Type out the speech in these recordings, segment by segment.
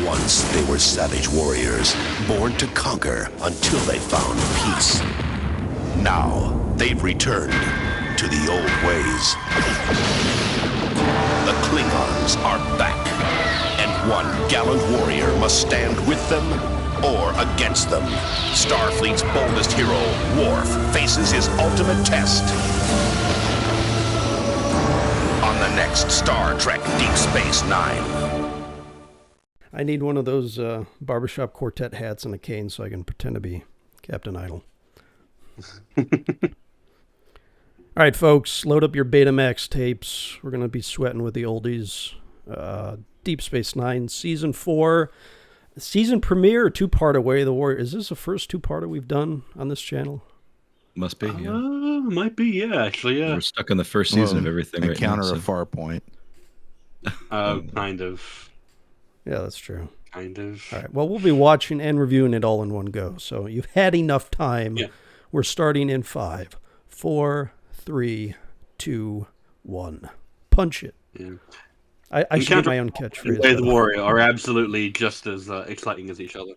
Once they were savage warriors, born to conquer until they found peace. Now, they've returned to the old ways. The Klingons are back, and one gallant warrior must stand with them or against them. Starfleet's boldest hero, Worf, faces his ultimate test. On the next Star Trek Deep Space Nine. I need one of those barbershop quartet hats and a cane so I can pretend to be Captain Idle. All right, folks, load up your Betamax tapes. We're going to be sweating with the oldies. Deep Space Nine, Season 4. Season premiere, two-part Away the Warrior. Is this the first two-parter we've done on this channel? Must be, yeah. Might be, yeah, actually, yeah. We're stuck in the first season of everything right now. Encounter a far point. Kind of. Yeah, that's true. Kind of. All right, well, we'll be watching and reviewing it all in one go, so you've had enough time. Yeah. We're starting in 5, 4, 3, 2, 1. Punch it. Yeah. I should get my own catchphrase. Way the Warrior are absolutely just as exciting as each other.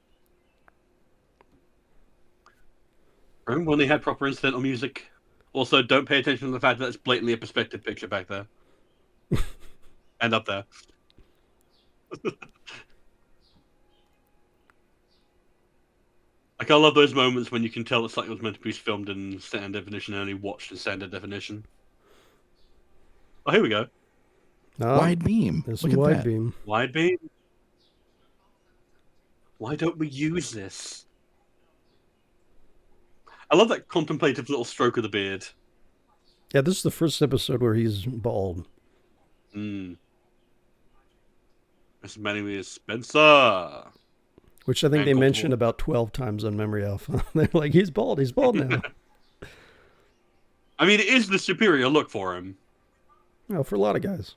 Remember when they had proper incidental music? Also, don't pay attention to the fact that it's blatantly a perspective picture back there. And up there. Like, I love those moments when you can tell that something was meant to be filmed in standard definition and only watched in standard definition. Oh, here we go. Wide beam. There's Look some at wide that. beam. Wide beam. Why don't we use this? I love that contemplative little stroke of the beard. Yeah, this is the first episode where he's bald. As many as Spencer. Which I think they mentioned about 12 times on Memory Alpha. They're like, he's bald now. I mean, it is the superior look for him. Well, for a lot of guys.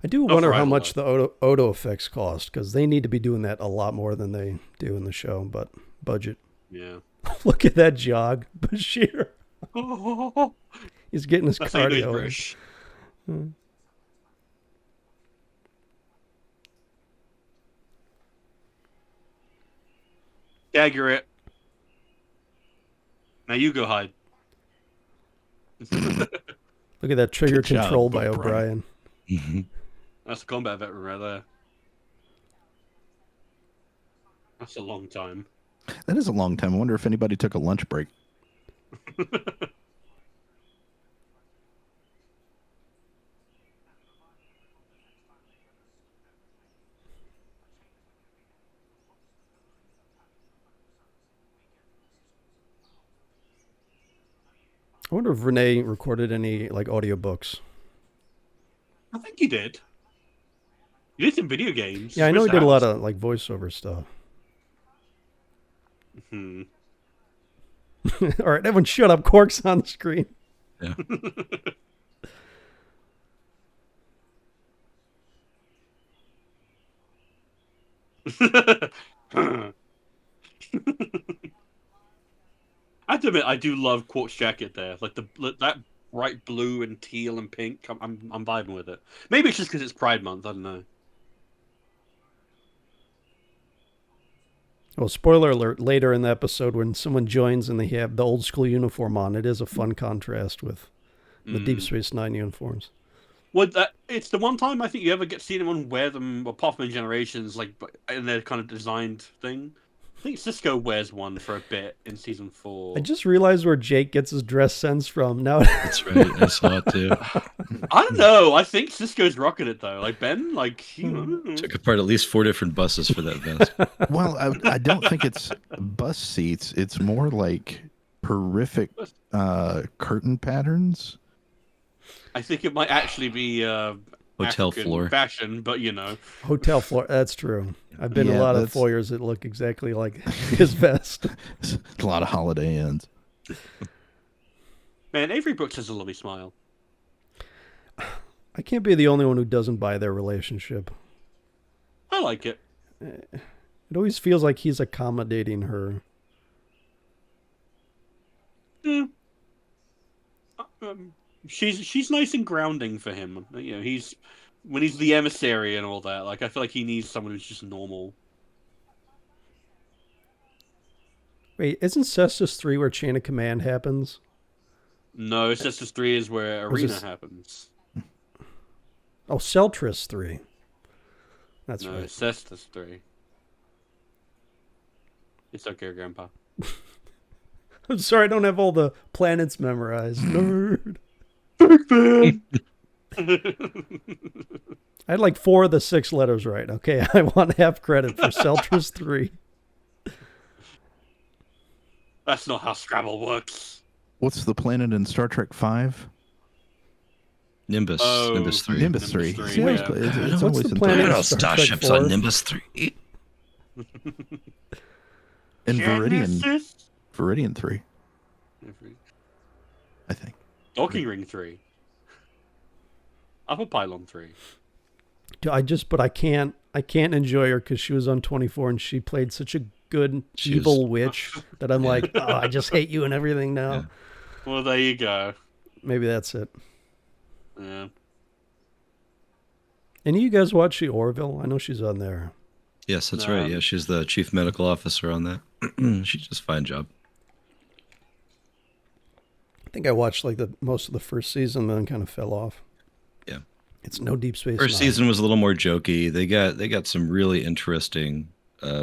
I do wonder how much the Odo effects cost, because they need to be doing that a lot more than they do in the show, but budget. Yeah. Look at that jog, Bashir. He's getting his cardio. Accurate. Now you go hide. Look at that trigger control by O'Brien. That's a combat veteran right there. That's a long time. That is a long time. I wonder if anybody took a lunch break. I wonder if Renee recorded any like audiobooks. I think he did. He did some video games. Yeah, I know he did a lot of like voiceover stuff. All right, everyone shut up. Quark's on the screen. Yeah. I have to admit, I do love Quark's jacket there. Like that bright blue and teal and pink. I'm vibing with it. Maybe it's just because it's Pride Month. I don't know. Well, spoiler alert, later in the episode when someone joins and they have the old school uniform on, it is a fun contrast with the Deep Space Nine uniforms. Well, it's the one time I think you ever get to see anyone wear them, apart from in Generations, like in their kind of designed thing. I think Cisco wears one for a bit in season 4. I just realized where Jake gets his dress sense from. Now That's right. I saw it too. I don't know. I think Cisco's rocking it though. Like Ben, like he Took apart at least 4 different buses for that vest. Well, I don't think it's bus seats. It's more like horrific curtain patterns. I think it might actually be Hotel African floor fashion, but you know, hotel floor. That's true. I've been in a lot of foyers that look exactly like his vest. A lot of Holiday Inns. Man, Avery Brooks has a lovely smile. I can't be the only one who doesn't buy their relationship. I like it. It always feels like he's accommodating her. Yeah. She's nice and grounding for him. You know, he's when he's the emissary and all that. Like, I feel like he needs someone who's just normal. Wait, isn't Cestus 3 where Chain of Command happens? No, Sisters 3 is where Was Arena this- happens. Oh, Celtris 3. That's No, right. Cestus 3. It's okay, Grandpa. I'm sorry, I don't have all the planets memorized. Nerd. I had like 4 of the 6 letters right. Okay, I want half credit for Celtris 3. That's not how Scrabble works. What's the planet in Star Trek 5? Nimbus. Oh, Nimbus 3. Nimbus 3. Nimbus 3, See, I was- yeah. it's What's always the in planet? I third. know Star Trek starships 4. on Nimbus 3. And Viridian, Genesis? Viridian 3, I think. Docking Ring 3. Upper Pylon 3. But I can't enjoy her because she was on 24 and she played such a good She evil witch that I'm like, oh, I just hate you and everything now. Yeah. Well, there you go. Maybe that's it. Yeah. Any of you guys watch the Orville? I know she's on there. Yes, that's right. Yeah, she's the chief medical officer on that. She does a fine job. I think I watched like the most of the first season, then kind of fell off. Yeah. It's no Deep Space First Nine. season was a little more jokey. They got some really interesting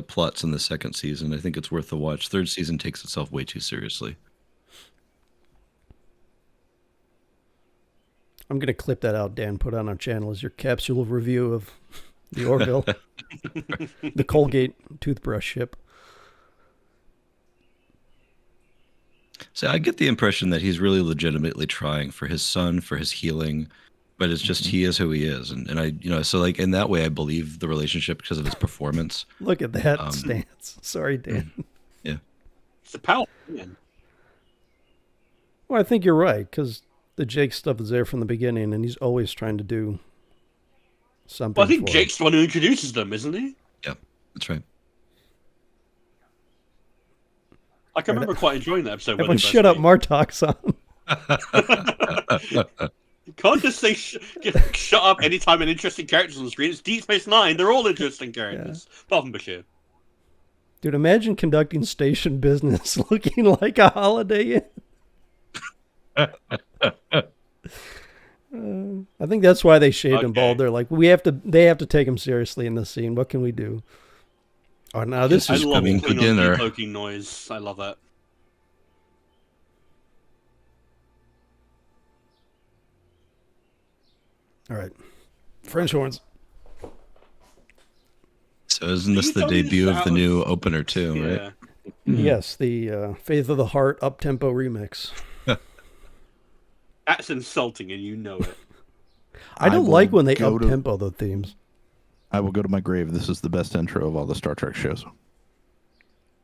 plots in the second season. I think it's worth a watch. Third season takes itself way too seriously. I'm gonna clip that out, Dan. Put on our channel as your capsule review of the Orville, the Colgate toothbrush ship. So I get the impression that he's really legitimately trying for his son, for his healing, but it's just he is who he is, and I so like in that way I believe the relationship because of his performance. Look at that stance. Sorry, Dan. Yeah. It's a power man. Well, I think you're right because the Jake stuff is there from the beginning, and he's always trying to do something. Well, I think for Jake's the one who introduces them, isn't he? Yeah, that's right. I can remember quite enjoying that episode. Everyone, shut up! Martok's on. You can't just say shut up anytime an interesting character's on the screen. It's Deep Space Nine. They're all interesting characters. Apart from Bashir. Dude, imagine conducting station business looking like a Holiday Inn. I think that's why they shaved him bald. They're like, they have to take him seriously in this scene. What can we do? Oh, now this I is love coming the for dinner. poking noise. I love that. all right. French horns. So isn't this You the tell me debut this of the new opener too, right? Yeah. Yes, the Faith of the Heart up-tempo remix. That's insulting, and you know it. I don't will like when they go to- up-tempo the themes. I will go to my grave. This is the best intro of all the Star Trek shows.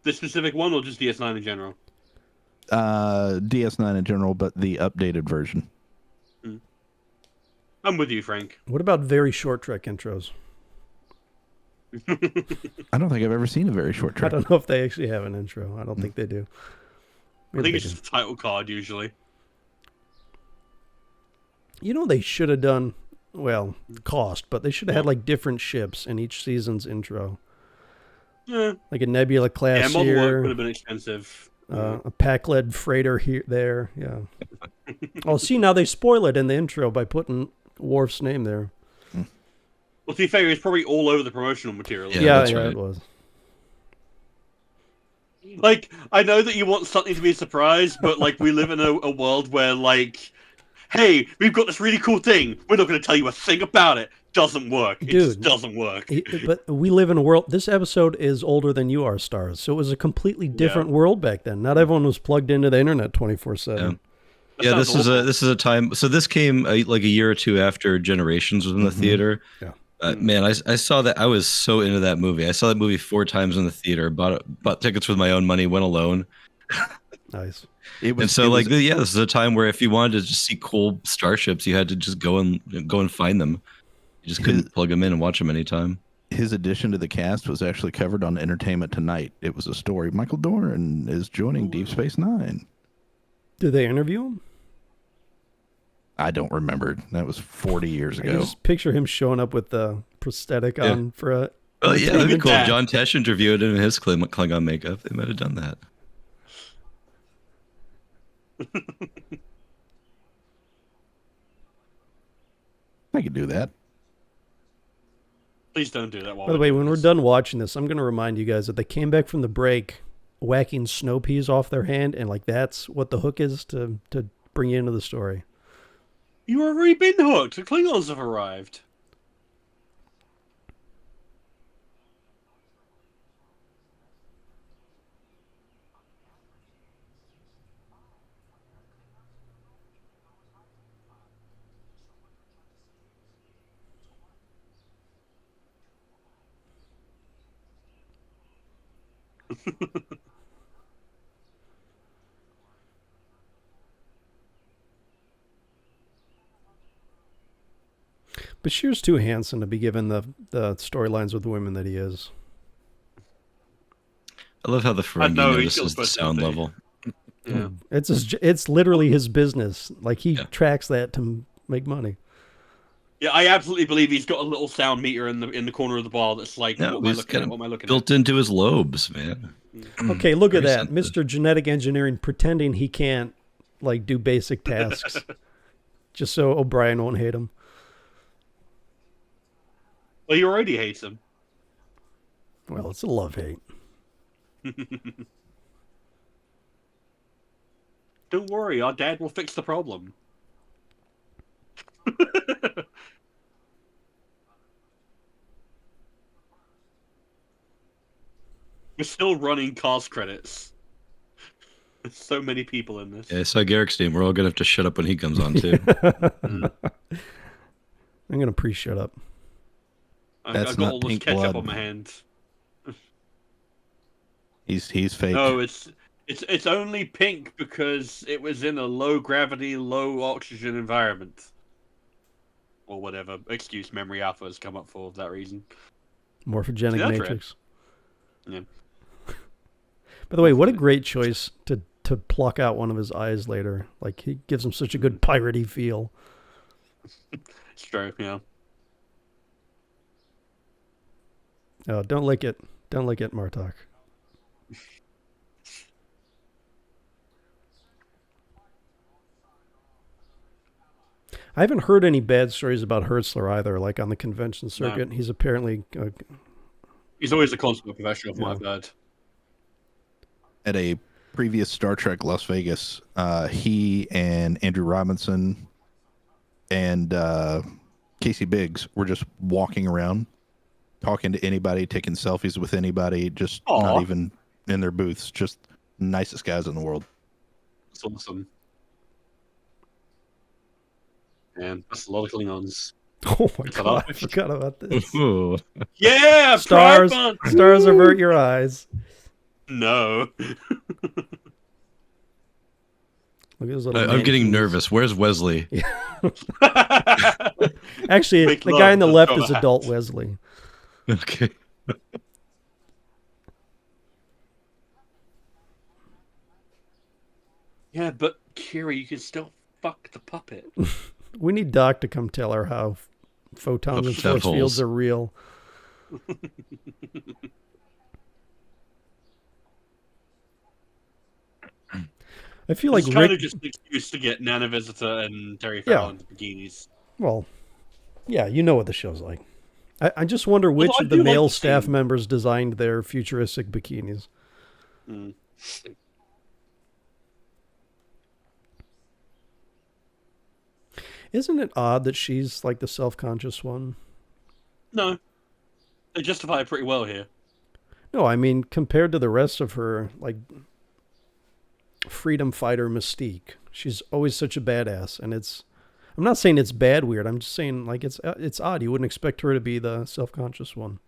This specific one, or just DS9 in general? DS9 in general, but the updated version. I'm with you, Frank. What about very short Trek intros? I don't think I've ever seen a very short I Trek. don't know if they actually have an intro. I don't think they do. I think it's just the title card, usually. You know, they should have done, well, cost, but they should have had like different ships in each season's intro. Yeah. Like a Nebula Yeah, class model work here, would have been expensive. a pack-led freighter here, there. Yeah. Oh, see, now they spoil it in the intro by putting Worf's name there. Well, to be fair, it's probably all over the promotional material. Yeah, that's right. It was. Like, I know that you want something to be a surprise, but, like, we live in a world where, like, hey, we've got this really cool thing. We're not going to tell you a thing about it. Doesn't work. It just doesn't work. But we live in a world. This episode is older than you are, Stars. So it was a completely different world back then. Not everyone was plugged into the internet 24/7. Yeah, this is a time. So this came like a year or two after Generations was in the theater. Yeah. Man, I saw that. I was so into that movie. I saw that movie 4 times in the theater. Bought tickets with my own money. Went alone. Nice. This is a time where if you wanted to just see cool starships, you had to just go and find them. You just couldn't plug them in and watch them anytime. His addition to the cast was actually covered on Entertainment Tonight. It was a story. Michael Dorn is joining Deep Space Nine. Did they interview him? I don't remember. That was 40 years I ago. just picture him showing up with the prosthetic on for a. Oh yeah, that'd be cool. that. If John Tesh interviewed him in his Klingon makeup. They might have done that. I could do that. Please don't do that. By the way, when we're done watching this, I'm going to remind you guys that they came back from the break whacking snow peas off their hand, and like that's what the hook is to bring you into the story. You already been hooked. The Klingons have arrived. Bashir's too handsome to be given the storylines with women that he is. I love how the Ferengi know, he's notices got a the sound personality. level. Yeah. It's literally his business. Like he tracks that to make money. Yeah, I absolutely believe he's got a little sound meter in the corner of the bar that's like, No, what am I he's looking at? got What am I looking built into his lobes, man. Okay, look at Very that. sensitive. Mr. Genetic Engineering pretending he can't like do basic tasks just so O'Brien won't hate him. Well, he already hates him. Well, it's a love-hate. Don't worry, our dad will fix the problem. We're still running cast credits. There's so many people in this. Yeah, I saw Garrick's name. We're all gonna have to shut up when he comes on too. I'm gonna pre-shut up. That's I've got not all this pink ketchup blood. on my hands. He's fake. No, it's only pink because it was in a low gravity, low oxygen environment. Or whatever excuse Memory Alpha has come up for that reason. Morphogenic That's right. matrix. Yeah. By the way, what a great choice to pluck out one of his eyes later. Like he gives him such a good piratey feel. It's true, yeah. Oh, don't lick it. Don't lick it, Martok. I haven't heard any bad stories about Hertzler either, like on the convention circuit. He's apparently... He's always a consummate professional, from what I've heard. At a previous Star Trek Las Vegas, he and Andrew Robinson and Casey Biggs were just walking around, talking to anybody, taking selfies with anybody, just not even in their booths. Just nicest guys in the world. That's awesome. Man, that's a lot of Klingons. Oh my god, I forgot about this. Ooh. Yeah! Stars, Pride Month! stars avert your eyes. No. Look at those little I'm getting mansions. nervous. Where's Wesley? Actually, Make the love guy on the to left Bella is adult Hat. Wesley. Okay. Yeah, but Kira, you can still fuck the puppet. We need Doc to come tell her how photons and force Devils. fields are real. I feel like It's kind Rick... of just an excuse to get Nana Visitor and Terry Yeah. Farrell into bikinis. Well, yeah, you know what the show's like. I just wonder which I of the do like male the staff scene. members designed their futuristic bikinis. Mm. Isn't it odd that she's like the self-conscious one? No. They justify it pretty well here. No, I mean compared to the rest of her like freedom fighter mystique, she's always such a badass, and it's. I'm not saying it's bad weird. I'm just saying like it's odd. You wouldn't expect her to be the self-conscious one.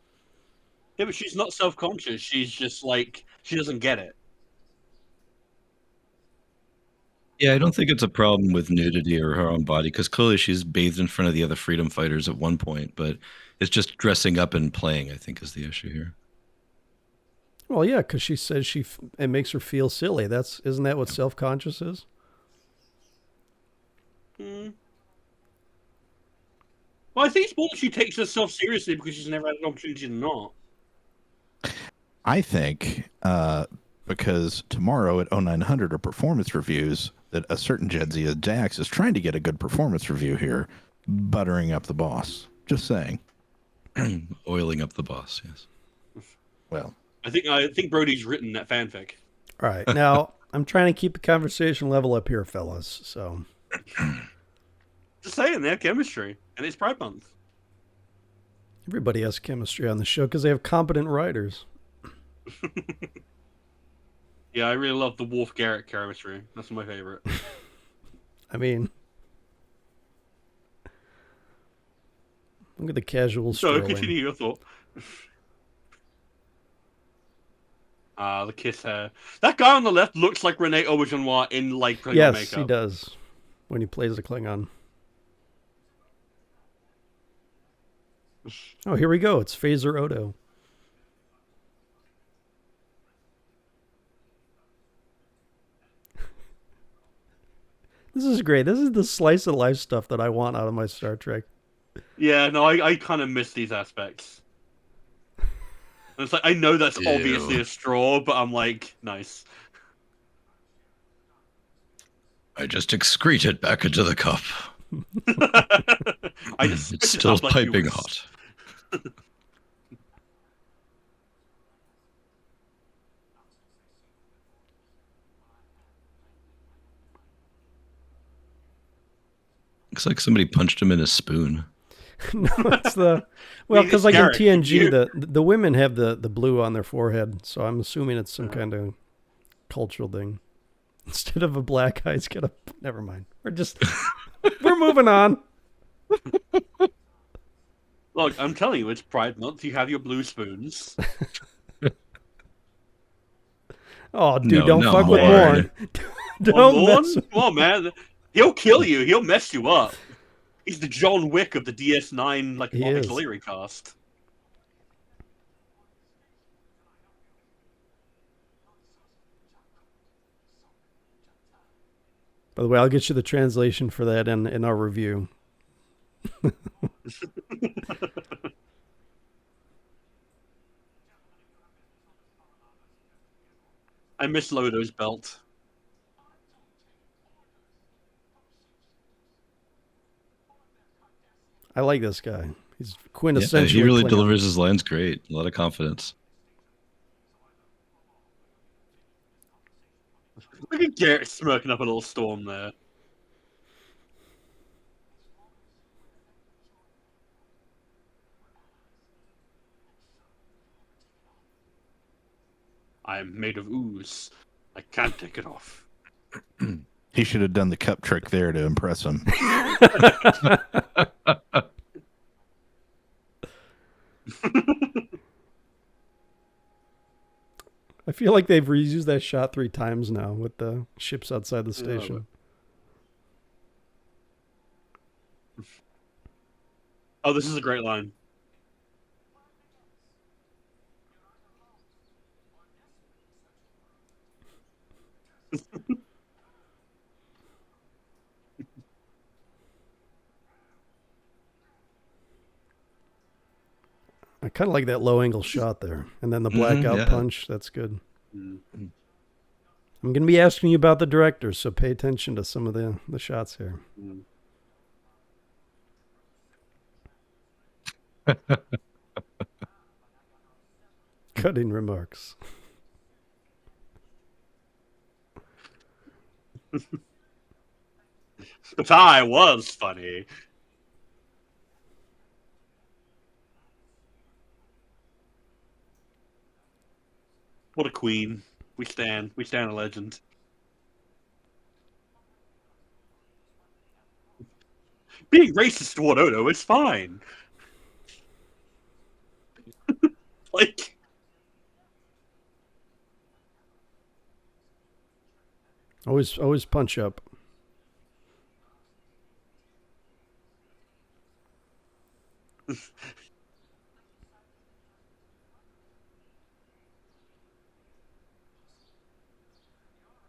Yeah, but she's not self-conscious. She's just like, she doesn't get it. Yeah, I don't think it's a problem with nudity or her own body because clearly she's bathed in front of the other freedom fighters at one point, but it's just dressing up and playing, I think, is the issue here. Well, yeah, because she says it makes her feel silly. Isn't that what self-conscious is? Mm. Well, I think it's more that she takes herself seriously because she's never had an opportunity to not. I think because tomorrow at 0900 are performance reviews, that a certain Gen Z as Dax is trying to get a good performance review here, buttering up the boss. Just saying. Oiling up the boss, yes. Well, I think Brody's written that fanfic. All right, now I'm trying to keep the conversation level up here, fellas. So, Just saying, they have chemistry, and it's Pride Month. everybody has chemistry on the show because they have competent writers. Yeah, I really love the Wolf Garrett chemistry. That's my favorite. I mean, look at the casual So strolling. continue your thought. The kiss hair. That guy on the left looks like Rene Auberjonois in like Klingon Yes, makeup. he does when he plays the Klingon. Oh, here we go. It's Phaser Odo. This is great. This is the slice of life stuff that I want out of my Star Trek. Yeah, no, I kind of miss these aspects. And it's like, I know that's Ew. obviously a straw, but I'm like, nice. I just excrete it back into the cup. I just It's spit it still up like piping you- hot. Looks like somebody punched him in his spoon. No, it's the well, because like in Garrett, TNG, you- the women have the blue on their forehead, so I'm assuming it's some kind of cultural thing. Instead of a black eye, it's got a. Never mind. We're moving on. Look, I'm telling you, it's Pride Month. You have your blue spoons. Oh, dude, No, don't not fuck with Morn. Morn. Come Don't on, mess. come on, man. He'll kill you. He'll mess you up. He's the John Wick of the DS9 like He is. auxiliary cast. By the way, I'll get you the translation for that in our review. I miss Lodo's belt. I like this guy. He's Yeah, quintessentially he really Klingon. delivers his lines great. A lot of confidence. Look at Garrett smirking up a little storm there. I'm made of ooze. I can't take it off. he should have done the cup trick there to impress him. I feel like they've reused that shot 3 times now with the ships outside the station. Oh, this is a great line. I kind of like that low angle shot there. And then the blackout yeah. punch. That's good. Mm. I'm going to be asking you about the director, so pay attention to some of the shots here. Mm. Cutting remarks. But I was funny. What a queen. We stand a legend. Being racist toward Odo is fine. Like, Always punch up.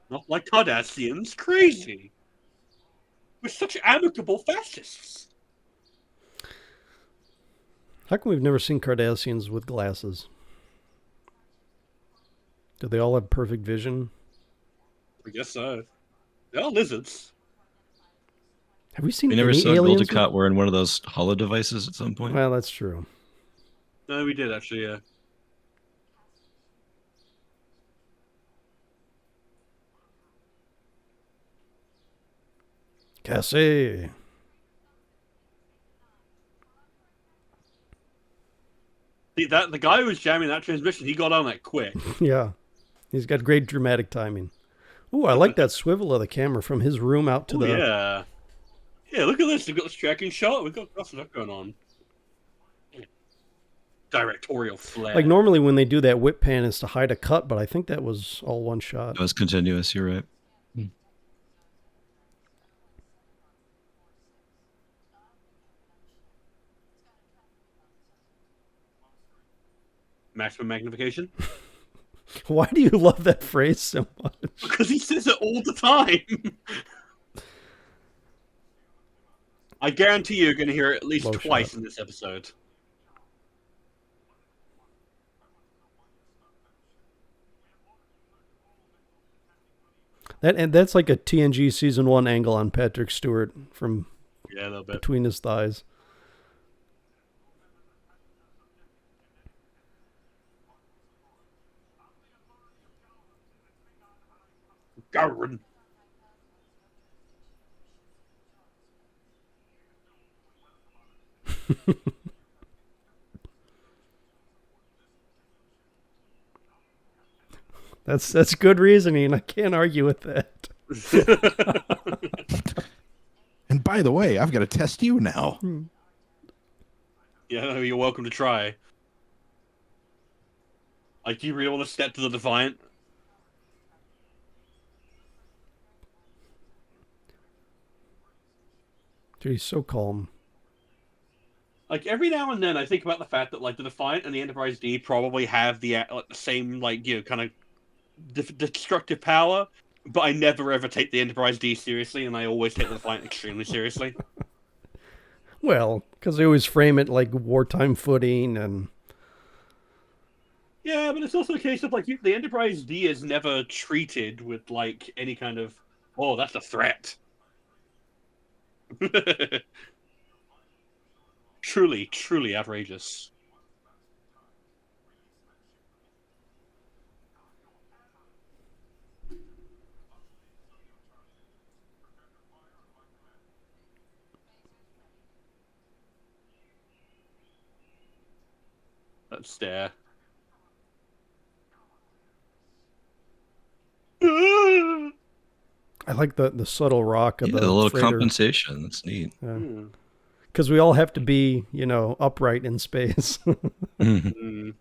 not like Cardassians. Crazy. We're such amicable fascists. How come we've never seen Cardassians with glasses? Do they all have perfect vision? I guess so. They're all lizards. Have we seen We never any saw aliens? Goldicott wearing one of those holo devices at some point. Well, that's true. No, we did actually, yeah. Cassie. See, the guy who was jamming that transmission, he got on that quick. Yeah. He's got great dramatic timing. Ooh, I like that swivel of the camera from his room out to Ooh, the... yeah. Yeah, look at this. We've got this tracking shot. We've got lots of stuff going on. Directorial flair. Like, normally when they do that whip pan is to hide a cut, but I think that was all one shot. It was continuous. You're right. Maximum magnification. Why do you love that phrase so much? Because he says it all the time. I guarantee you're going to hear it at least Low twice shot. in this episode. That's like a TNG season 1 angle on Patrick Stewart from Yeah, a little bit. between his thighs. Garden. That's good reasoning. I can't argue with that. And by the way, I've got to test you now. Yeah, no, you're welcome to try. Like, do you really want to step to the Defiant? Dude, he's so calm. Like, every now and then I think about the fact that, like, the Defiant and the Enterprise D probably have the same, like, you know, kind of destructive power, but I never ever take the Enterprise D seriously, and I always take the Defiant extremely seriously. Well, because they always frame it like wartime footing and... Yeah, but it's also a case of, like, the Enterprise D is never treated with, like, any kind of, oh, that's a threat. Truly, truly outrageous. That stare. I like the subtle rock of Yeah, the a little freighter. compensation. That's neat. Because we all have to be, you know, upright in space. Mm.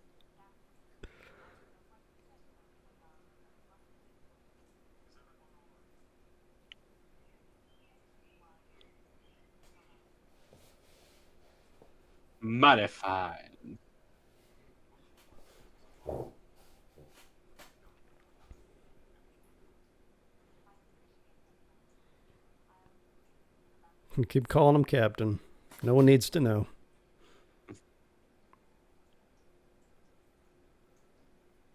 Mighty fine. Keep calling him Captain. No one needs to know.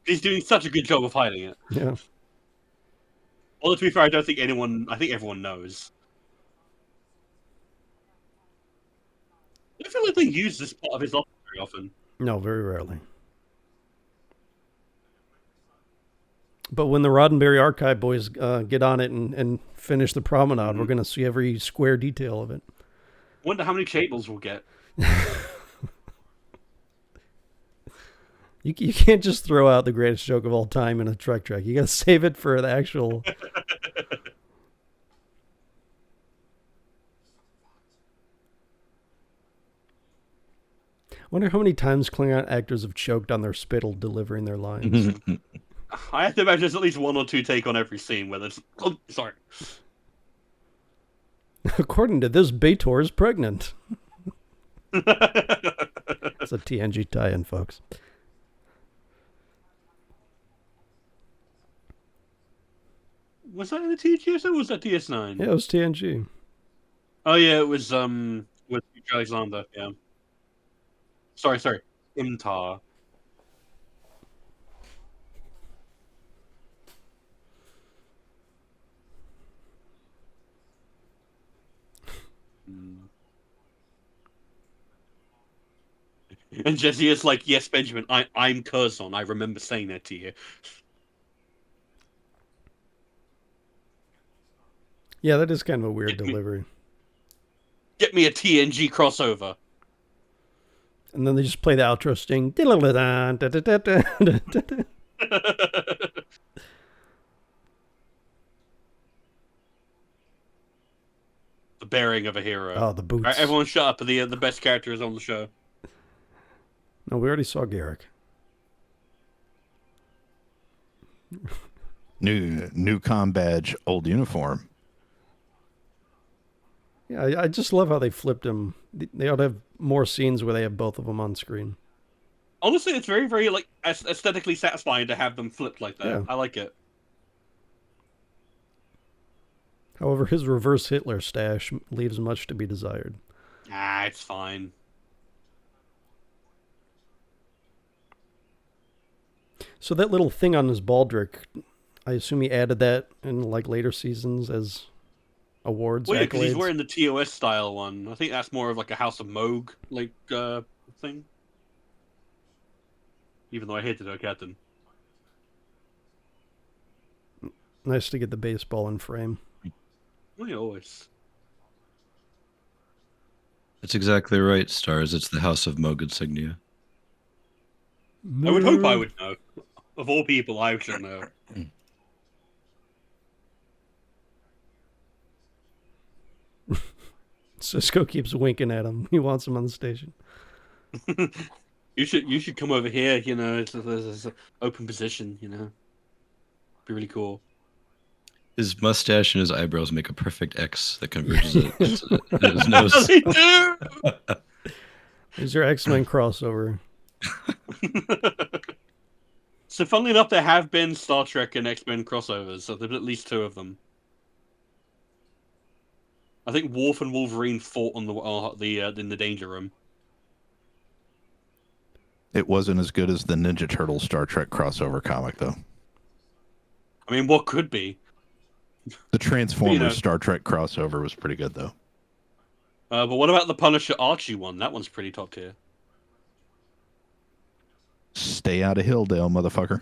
He's doing such a good job of hiding it. Yeah. Although, to be fair, I don't think anyone... I think everyone knows. I feel like they use this part of his office very often. No, very rarely. But when the Roddenberry Archive boys get on it and finish the promenade, we're going to see every square detail of it. Wonder how many cables we'll get. You can't just throw out the greatest joke of all time in a Trek. You got to save it for the actual... Wonder how many times Klingon actors have choked on their spittle delivering their lines. I have to imagine there's at least one or two take on every scene where there's... Oh, sorry. According to this, B'Etor is pregnant. It's a TNG tie-in, folks. Was that in the TGS or was that DS9? Yeah, it was TNG. Oh yeah, it was with Alexander, yeah. Sorry. Imtar. And Jesse is like, yes, Benjamin, I'm Curzon. I remember saying that to you. Yeah, that is kind of a weird delivery. Get me a TNG crossover. And then they just play the outro sting. The bearing of a hero. Oh, the boots. All right, everyone shut up. The best character is on the show. No, we already saw Garrick. New comm badge, old uniform. Yeah, I just love how they flipped him. They ought to have more scenes where they have both of them on screen. Honestly, it's very, very like aesthetically satisfying to have them flipped like that. Yeah. I like it. However, his reverse Hitler stash leaves much to be desired. Ah, it's fine. So that little thing on his baldric, I assume he added that in like later seasons as awards. Well, yeah, because he's accolades? wearing the TOS style one. I think that's more of like a House of Moog like thing. Even though I hated her captain. Nice to get the baseball in frame. Well, yeah, always. That's exactly right, Stars. It's the House of Moog insignia. I would hope I would know. Of all people, I should know. Cisco keeps winking at him. He wants him on the station. You should come over here. You know, it's an open position. You know, be really cool. His mustache and his eyebrows make a perfect X that converges it to his nose. They do. There's your X-Men crossover. So, funnily enough, there have been Star Trek and X-Men crossovers. So there's at least 2 of them. I think Worf and Wolverine fought on in the Danger Room. It wasn't as good as the Ninja Turtle Star Trek crossover comic, though. I mean, what could be? The Transformers Star Trek crossover was pretty good, though. But what about the Punisher Archie one? That one's pretty top tier. Stay out of Hilldale, motherfucker.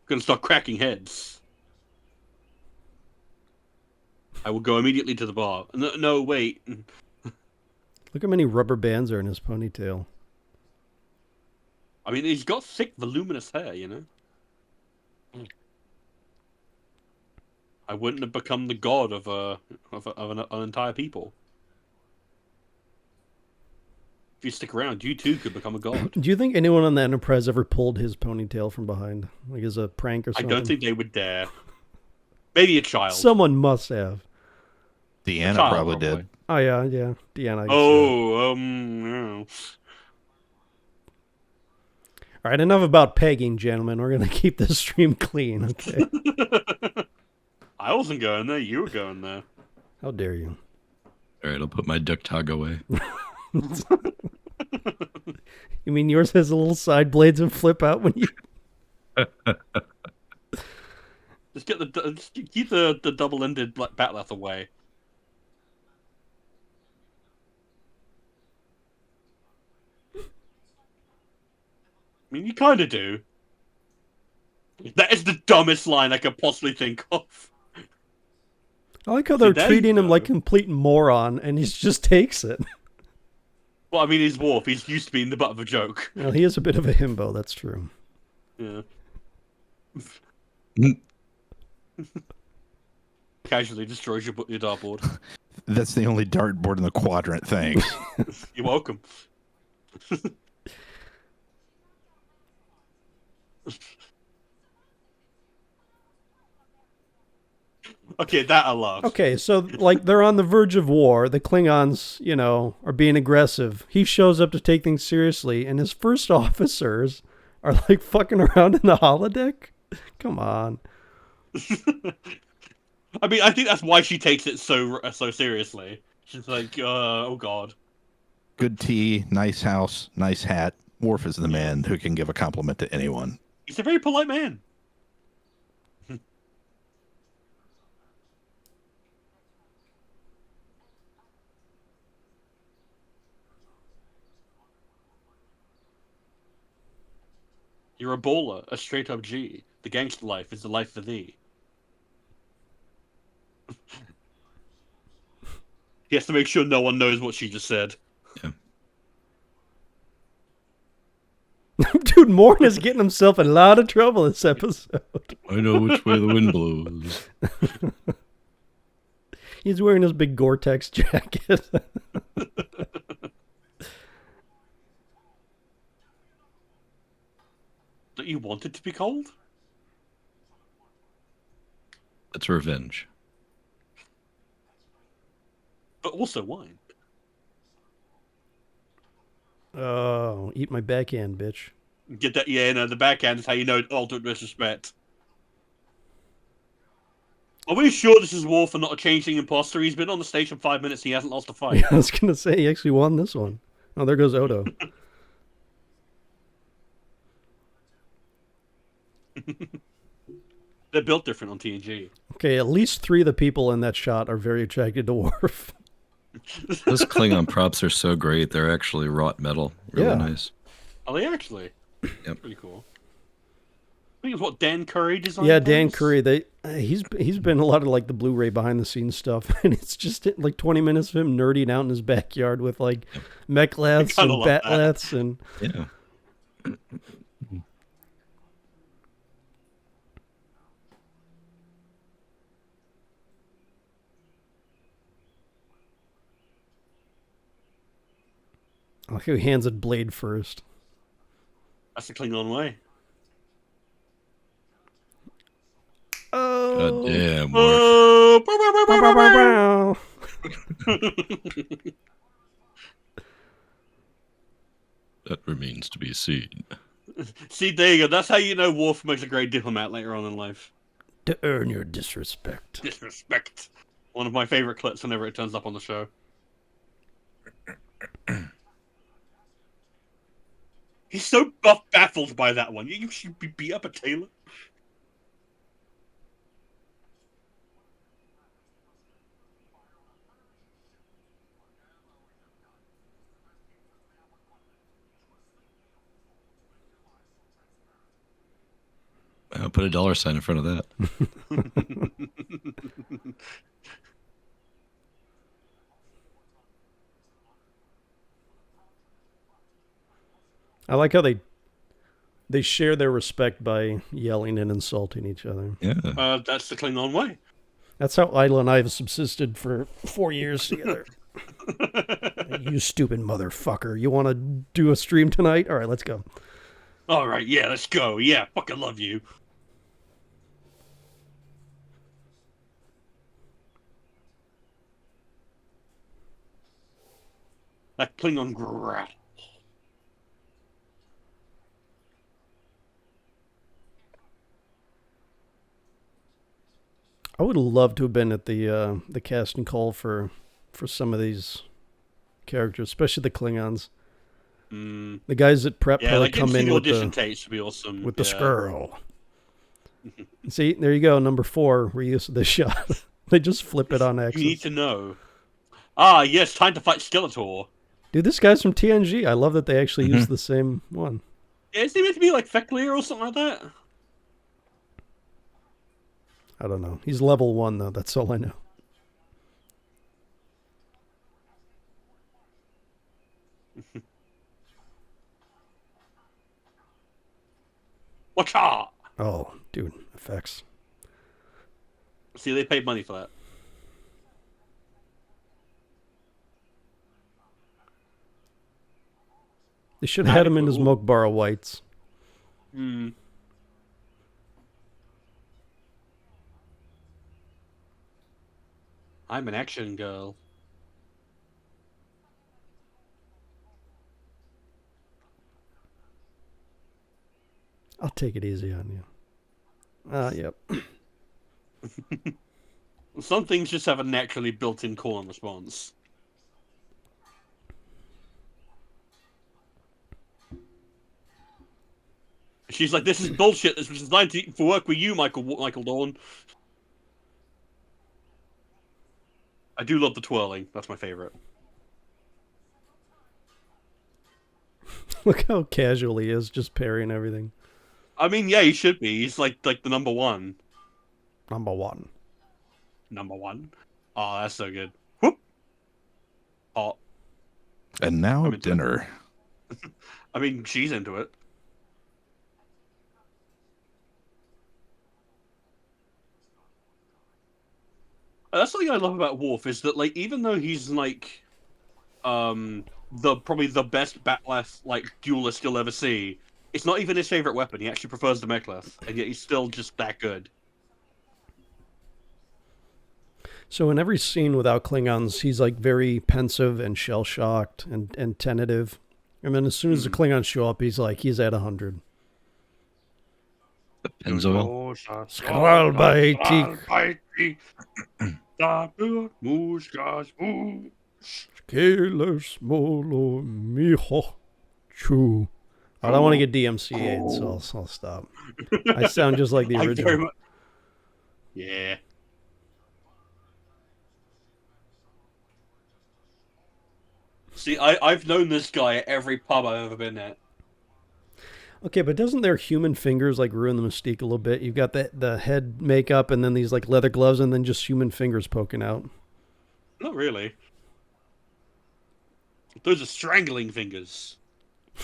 Gonna start cracking heads. I will go immediately to the bar. No, wait. Look how many rubber bands are in his ponytail. I mean, he's got thick, voluminous hair, you know? I wouldn't have become the god of an entire people. If you stick around, you too could become a god. Do you think anyone on the Enterprise ever pulled his ponytail from behind? Like as a prank or I something? don't think they would dare. Maybe a child. Someone must have. Deanna Child, probably did. Oh, yeah. Deanna. I guess, No. All right, enough about pegging, gentlemen. We're going to keep this stream clean, okay? I wasn't going there. You were going there. How dare you? All right, I'll put my duck tog away. You mean yours has the little side blades and flip out when you... Just keep the double-ended batleth away. I mean, you kind of do. That is the dumbest line I could possibly think of. I like how they're there treating you him go. like a complete moron, and he just takes it. Well, I mean, he's Worf. He's used to being the butt of a joke. Well, he is a bit of a himbo, that's true. Yeah. Casually destroys your dartboard. That's the only dartboard in the quadrant thing. You're welcome. Okay, that I love. Okay, so, like, they're on the verge of war. The Klingons, you know, are being aggressive. He shows up to take things seriously, and his first officers are, like, fucking around in the holodeck? Come on. I mean, I think that's why she takes it so seriously. She's like, oh god. Good tea, nice house, nice hat. Worf is the man who can give a compliment to anyone. He's a very polite man. You're a baller, a straight up G. The gangster life is the life for thee. He has to make sure no one knows what she just said. Yeah. Dude, Morn is getting himself in a lot of trouble this episode. I know which way the wind blows. He's wearing his big Gore-Tex jacket. Don't you want it to be cold? That's revenge. But also wine. Oh, eat my backhand, bitch. Get that? Yeah, no, the backhand is how you know ultimate disrespect. Are we sure this is Worf and not a changing imposter? He's been on the station 5 minutes. He hasn't lost a fight. Yeah, I was gonna say he actually won this one. Oh, there goes Odo. They're built different on TNG. Okay, at least 3 of the people in that shot are very attracted to Worf. Those Klingon props are so great. They're actually wrought metal. Really Yeah. nice. Are they actually? Yep. Pretty cool. I think it's what Dan Curry designed. Yeah, Dan those? Curry. He's been a lot of like the Blu-ray behind the scenes stuff, and it's just like 20 minutes of him nerding out in his backyard with like mech laths kinda and love bat that. laths and Yeah. I like how he hands it Blade first. That's the Klingon way. Oh, God damn, Worf. Oh, bow, bow, bow, bow. That remains to be seen. See, there you go. That's how you know Worf makes a great diplomat later on in life. To earn your disrespect. Disrespect. One of my favorite clips whenever it turns up on the show. He's so baffled by that one. You should be beat up a tailor. I'll put a $sign in front of that. I like how they share their respect by yelling and insulting each other. Yeah. That's the Klingon way. That's how Isla and I have subsisted for 4 years together. You stupid motherfucker. You want to do a stream tonight? All right, let's go. All right, yeah, let's go. Yeah, fucking love you. That Klingon grat. I would love to have been at the casting call for some of these characters, especially the Klingons. Mm. The guys at prep Yeah, probably like come getting in the with audition the tapes would be awesome. with the skirl. See, there you go, number 4 reuse of this shot. They just flip it on You Axis. need to know. Ah, yes, time to fight Skeletor. Dude, this guy's from TNG. I love that they actually use the same one. Yeah, is he meant to be like Feklir or something like that? I don't know. He's level 1 though. That's all I know. Watch out! Oh, dude, effects. See, they paid money for that. They should have had him in his Ooh. Mokbara whites. Hmm. I'm an action girl. I'll take it easy on you. Yep. Some things just have a naturally built-in call and response. She's like, "This is bullshit. This was designed for work with you, Michael Dawn." I do love the twirling. That's my favorite. Look how casual he is, just parrying everything. I mean, yeah, he should be. He's like the number one. Number one. Number one. Oh, that's so good. Whoop. Oh. And now dinner. I mean, she's into it. That's something I love about Worf is that, like, even though he's like, probably the best Batleth like duelist you'll ever see, it's not even his favorite weapon. He actually prefers the Mek'leth, and yet he's still just that good. So in every scene without Klingons, he's like very pensive and shell shocked and tentative, and then as soon as the Klingons show up, he's at 100. The Pennzoil. Skral by Molo mijo chu. I don't want to get DMCA'd, so I'll stop. I sound just like the original. Yeah. See, I've known this guy at every pub I've ever been at. Okay, but doesn't their human fingers like ruin the mystique a little bit? You've got the head makeup and then these like leather gloves and then just human fingers poking out. Not really. Those are strangling fingers.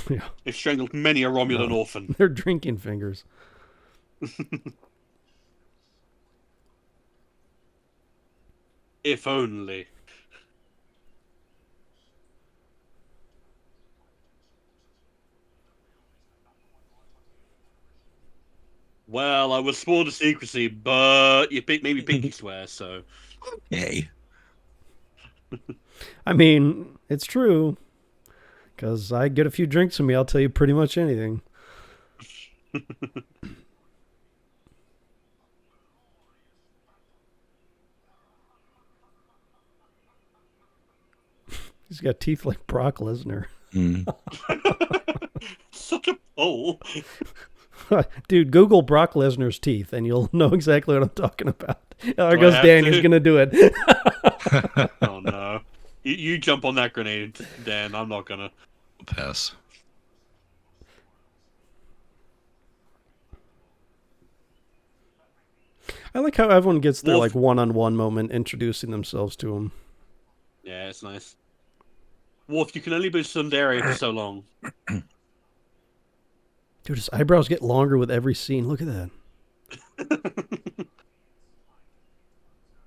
Yeah. They've strangled many a Romulan orphan. They're drinking fingers. If only. Well, I was sworn to secrecy, but you maybe pinky swear, so. Hey. I mean, it's true. Because I get a few drinks from me, I'll tell you pretty much anything. He's got teeth like Brock Lesnar. Such a pull. Dude, Google Brock Lesnar's teeth and you'll know exactly what I'm talking about. There goes Dan, he's going to do it. Oh, no. You jump on that grenade, Dan. I'm not going to. Pass. I like how everyone gets their like one-on-one moment introducing themselves to him. Yeah, it's nice. Worf, you can only be Sundari for so long. Dude, his eyebrows get longer with every scene. Look at that.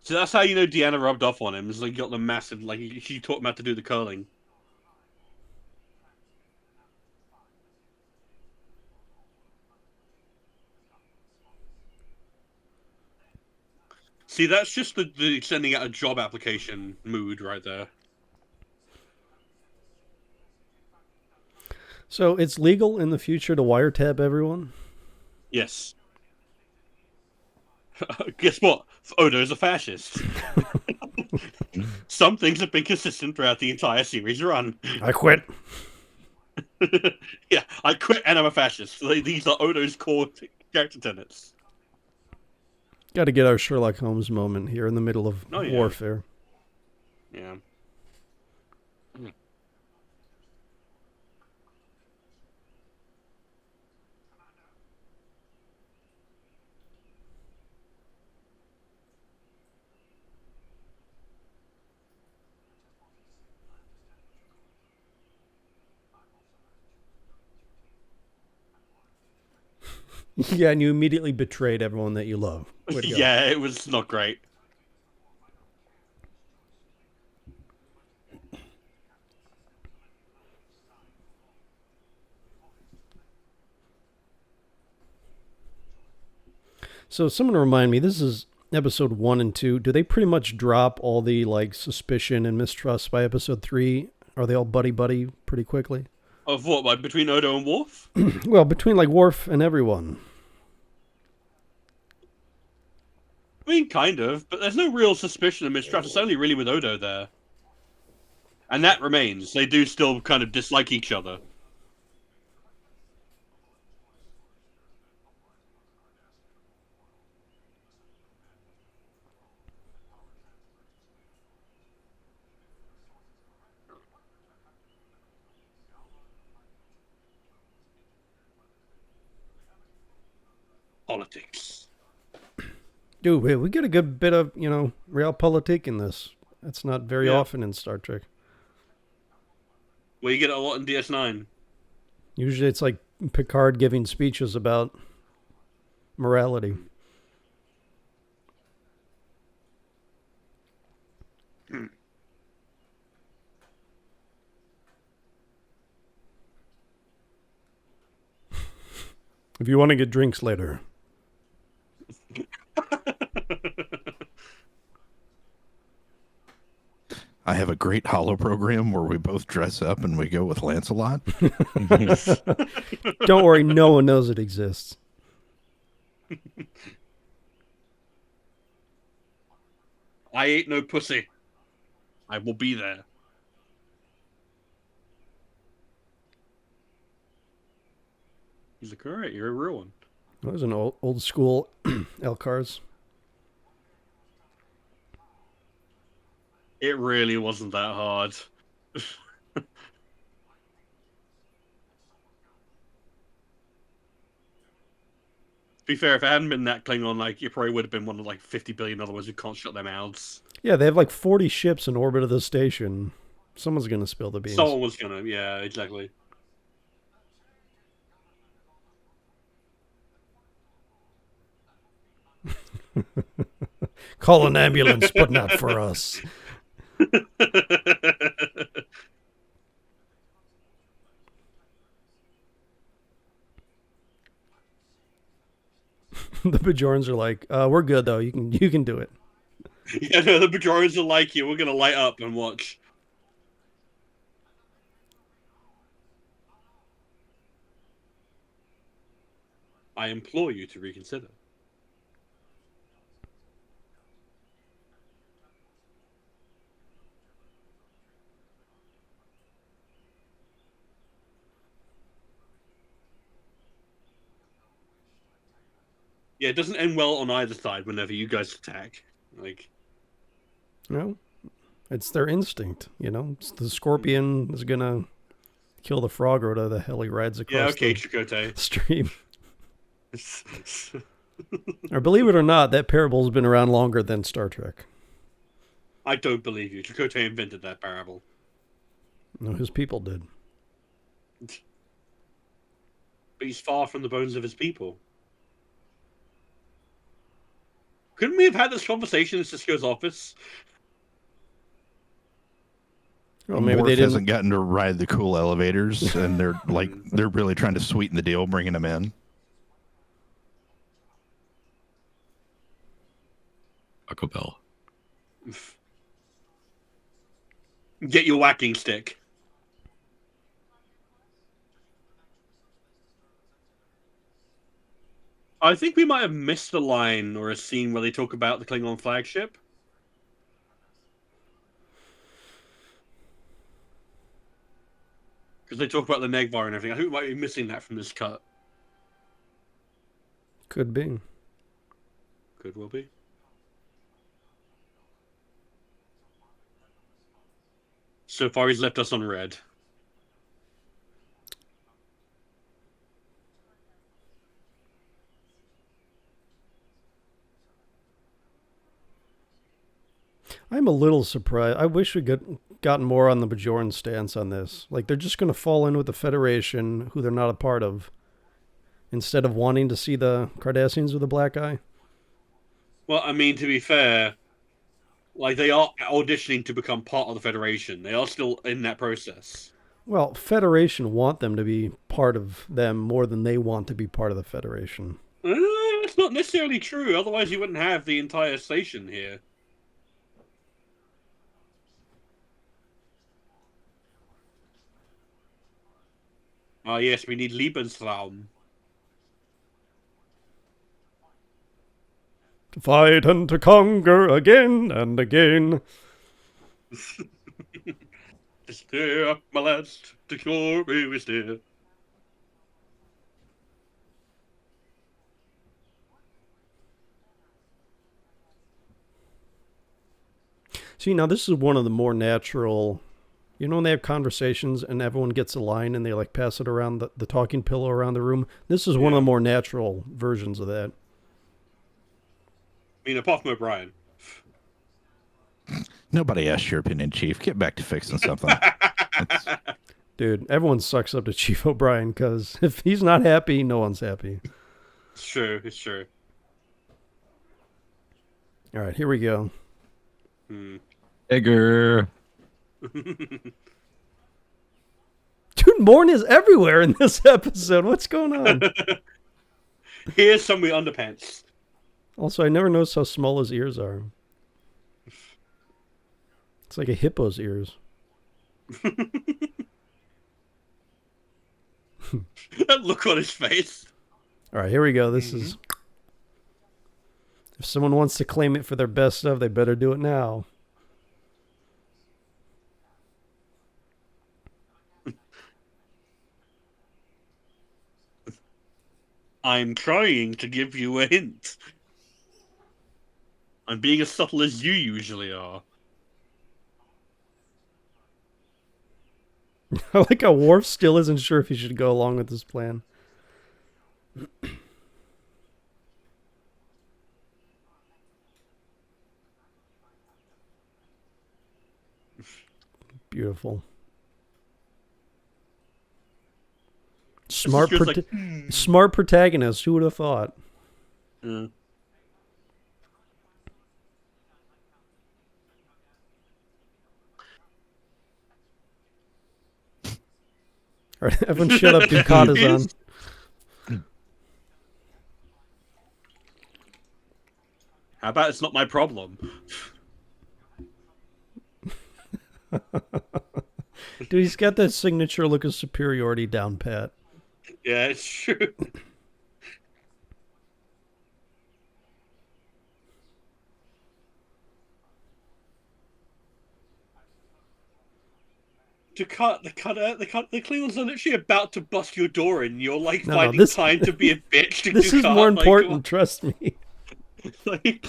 So that's how you know Deanna rubbed off on him. It's like he got the massive, like she taught him how to do the curling. See, that's just the sending out a job application mood right there. So it's legal in the future to wiretap everyone? Yes. Guess what? Odo's a fascist. Some things have been consistent throughout the entire series run. I quit. Yeah, I quit and I'm a fascist. These are Odo's core character tenets. Got to get our Sherlock Holmes moment here in the middle of warfare. Yeah. Yeah, and you immediately betrayed everyone that you love. Yeah, it was not great. So someone remind me, this is episode 1 and 2. Do they pretty much drop all the like suspicion and mistrust by episode 3? Are they all buddy-buddy pretty quickly? Of what, like between Odo and Worf? Well, between like Worf and everyone. I mean, kind of, but there's no real suspicion of mistrust. It's only really with Odo there. And that remains. They do still kind of dislike each other. Politics. Dude, we get a good bit of, realpolitik in this. That's not very often in Star Trek. Well, you get it a lot in DS9. Usually it's like Picard giving speeches about morality. If you want to get drinks later. I have a great holo program where we both dress up and we go with Lancelot. Don't worry, no one knows it exists. I ain't no pussy. I will be there. He's like, all right, you're a real one. That was an old school Elcars. It really wasn't that hard. To be fair, if it hadn't been that Klingon, like, you probably would have been one of like 50 billion other ones who can't shut their mouths. Yeah, they have like 40 ships in orbit of the station. Someone's going to spill the beans. Someone was gonna, yeah, exactly. Call an ambulance, but not for us. The Bajorans are like, we're good though. You can do it. Yeah, no, the Bajorans are like you. We're gonna light up and watch. I implore you to reconsider. Yeah, it doesn't end well on either side whenever you guys attack. Like, No, it's their instinct. It's the scorpion is gonna kill the frog or whatever the hell he rides across. yeah, okay, the Chakotay. stream. Or believe it or not, that parable's been around longer than Star Trek. I don't believe you. Chakotay invented that parable. No, his people did. But he's far from the bones of his people. Couldn't we have had this conversation in Cisco's office? Well, maybe they Worf didn't. hasn't gotten to ride the cool elevators, and they're really trying to sweeten the deal, bringing him in. Taco Bell. Get your whacking stick. I think we might have missed a line or a scene where they talk about the Klingon flagship. Because they talk about the Negvar and everything. I think we might be missing that from this cut. Could be. Could well be. So far, he's left us on red. I'm a little surprised. I wish we gotten more on the Bajoran stance on this. Like, they're just going to fall in with the Federation, who they're not a part of, instead of wanting to see the Cardassians with a black eye. Well, I mean, to be fair, like, they are auditioning to become part of the Federation. They are still in that process. Well, Federation want them to be part of them more than they want to be part of the Federation. That's not necessarily true. Otherwise, you wouldn't have the entire station here. Ah, yes, we need Lebensraum. To fight and to conquer again and again. It's there, my lads, to glory is there. See, now this is one of the more natural. You know when they have conversations and everyone gets a line and they like pass it around the talking pillow around the room? This is one of the more natural versions of that. I mean, apart from O'Brien. Nobody asked your opinion, Chief. Get back to fixing something. Dude, everyone sucks up to Chief O'Brien because if he's not happy, no one's happy. It's true. It's true. All right, here we go. Egger. Dude, Morn is everywhere in this episode. What's going on? Here's some of the underpants. Also, I never noticed how small his ears are. It's like a hippo's ears. That look on his face. All right, here we go. This is... If someone wants to claim it for their best of, they better do it now. I'm trying to give you a hint. I'm being as subtle as you usually are. I like how Worf still isn't sure if he should go along with this plan. Beautiful. Smart, smart protagonist. Who would have thought? Yeah. All right, everyone shut up. Ducata's on. How about it's not my problem? Dude, he's got that signature look of superiority down pat. Yeah, it's true. The Klingons are literally about to bust your door in. You're like finding time to be a bitch. To this is more important, trust me. Like,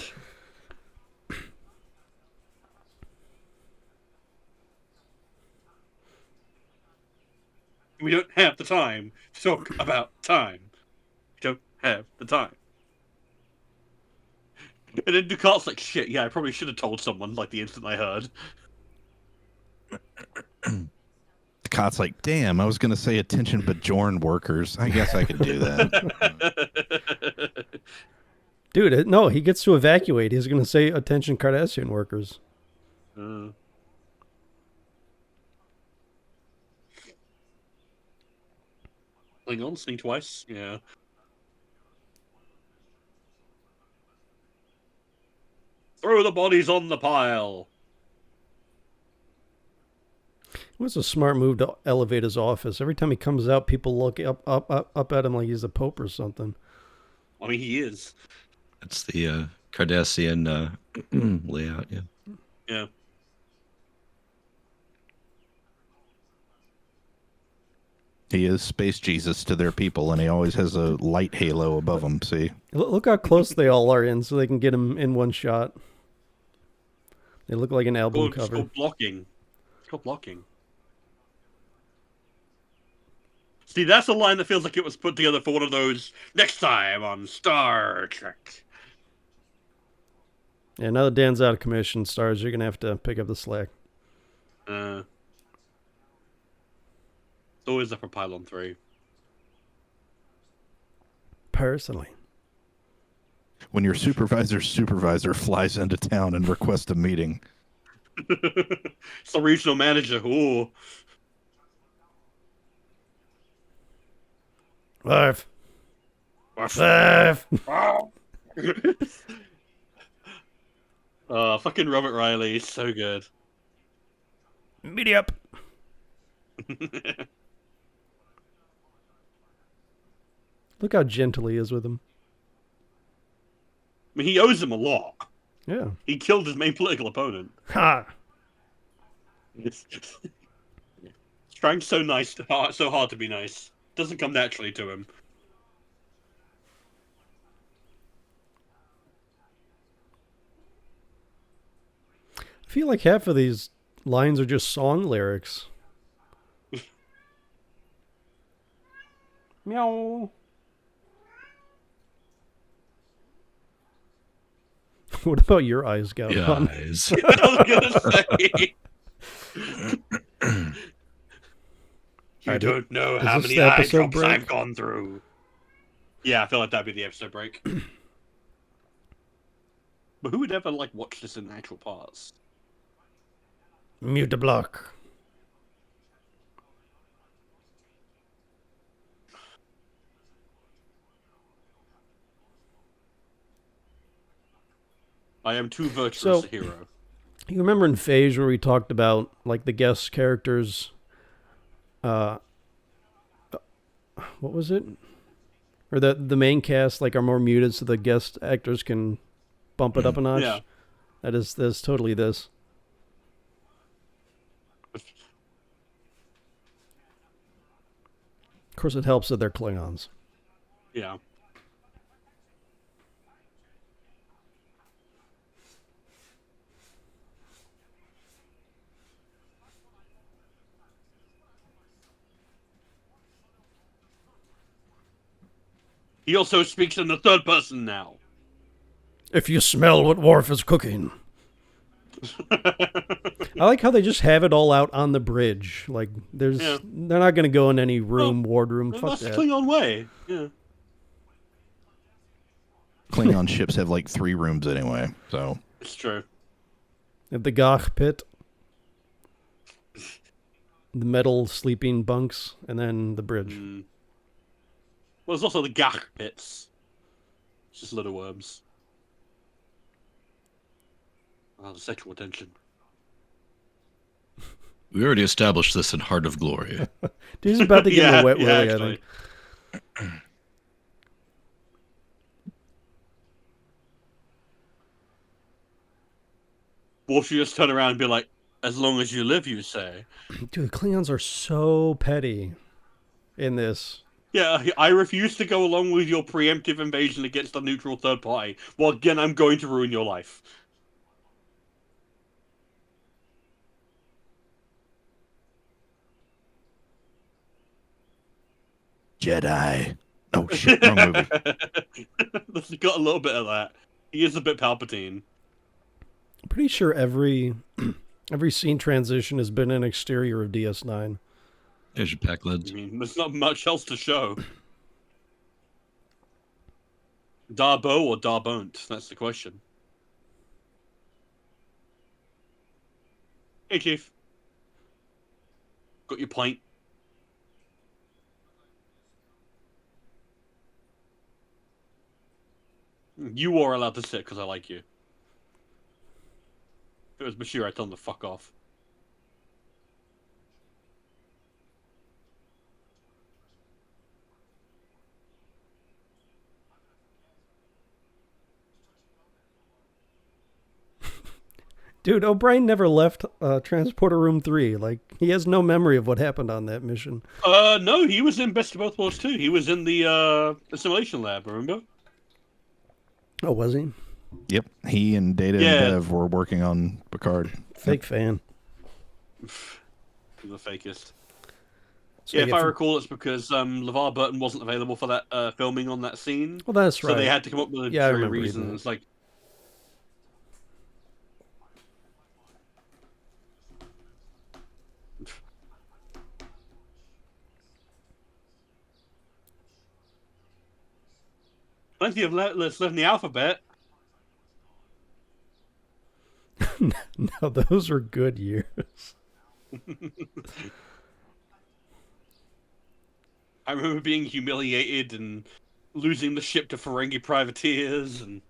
we don't have the time to talk about time. We don't have the time. And then Ducat's like, shit, yeah, I probably should have told someone, like, the instant I heard. Ducat's like, damn, I was going to say attention Bajoran workers. I guess I could do that. Dude, no, he gets to evacuate. He's going to say attention Cardassian workers. Klingons, think twice, yeah. Throw the bodies on the pile. It was a smart move to elevate his office. Every time he comes out, people look up at him like he's the Pope or something. I mean, he is. That's the Cardassian layout, yeah. Yeah. He is Space Jesus to their people, and he always has a light halo above him, see? Look how close they all are in so they can get him in one shot. They look like an album cover. It's called blocking. It's called blocking. See, that's a line that feels like it was put together for one of those next time on Star Trek. Yeah, now that Dan's out of commission, Stars, you're going to have to pick up the slack. It's always up for Pylon 3. Personally. When your supervisor's supervisor flies into town and requests a meeting. It's the regional manager. Ooh. Five. Fucking Robert Riley is so good. Meet up. Look how gentle he is with him. mean, he owes him a lot. Yeah. He killed his main political opponent. Ha! He's trying so hard to be nice. Doesn't come naturally to him. I feel like half of these lines are just song lyrics. Meow. What about your eyes, Galvan? Guys. I was gonna say. You don't know is how this many the eye episode drops break? I've gone through. Yeah, I feel like that'd be the episode break. But who would ever like watch this in actual parts? Mute the block. I am too virtuous So- a hero. You remember in Phage where we talked about like the guest characters? What was it? Or the main cast like are more muted, so the guest actors can bump it up a notch. Yeah. That's totally this. Of course, it helps that they're Klingons. Yeah. He also speaks in the third person now. If you smell what Worf is cooking. I like how they just have it all out on the bridge. Like, they're not going to go in any room, wardroom. Well, Fuck that's that. the Klingon way. Yeah. Klingon ships have like 3 rooms anyway, so It's true. At the Gach pit. The metal sleeping bunks, and then the bridge. Well, there's also the Gach pits. It's just little worms. Oh, the sexual tension. We already established this in Heart of Glory. Dude, he's about to get in a wet willy, I actually. think. Or should you just turn around and be like, as long as you live, you say. Dude, the Klingons are so petty in this. Yeah, I refuse to go along with your preemptive invasion against a neutral third party. Well, again, I'm going to ruin your life. Jedi. Oh shit, wrong movie. It's got a little bit of that. He is a bit Palpatine. I'm pretty sure every scene transition has been an exterior of DS9. There's your pack lids. I mean, there's not much else to show. Darbo or Darbont? That's the question. Hey, Chief. Got your pint? You are allowed to sit because I like you. If it was Bashir, I'd tell him to fuck off. Dude, O'Brien never left Transporter Room 3. Like, he has no memory of what happened on that mission. No, he was in Best of Both Worlds too. He was in the simulation lab, remember? Oh, was he? Yep, he and Data and Dev were working on Picard. Fake fan. He's the fakest. So Yeah, if I recall, it's because LeVar Burton wasn't available for that filming on that scene. Well, that's right. So they had to come up with a Yeah, I few remember reading reasons. Like, plenty of letters left in the alphabet. No, those were good years. I remember being humiliated and losing the ship to Ferengi privateers and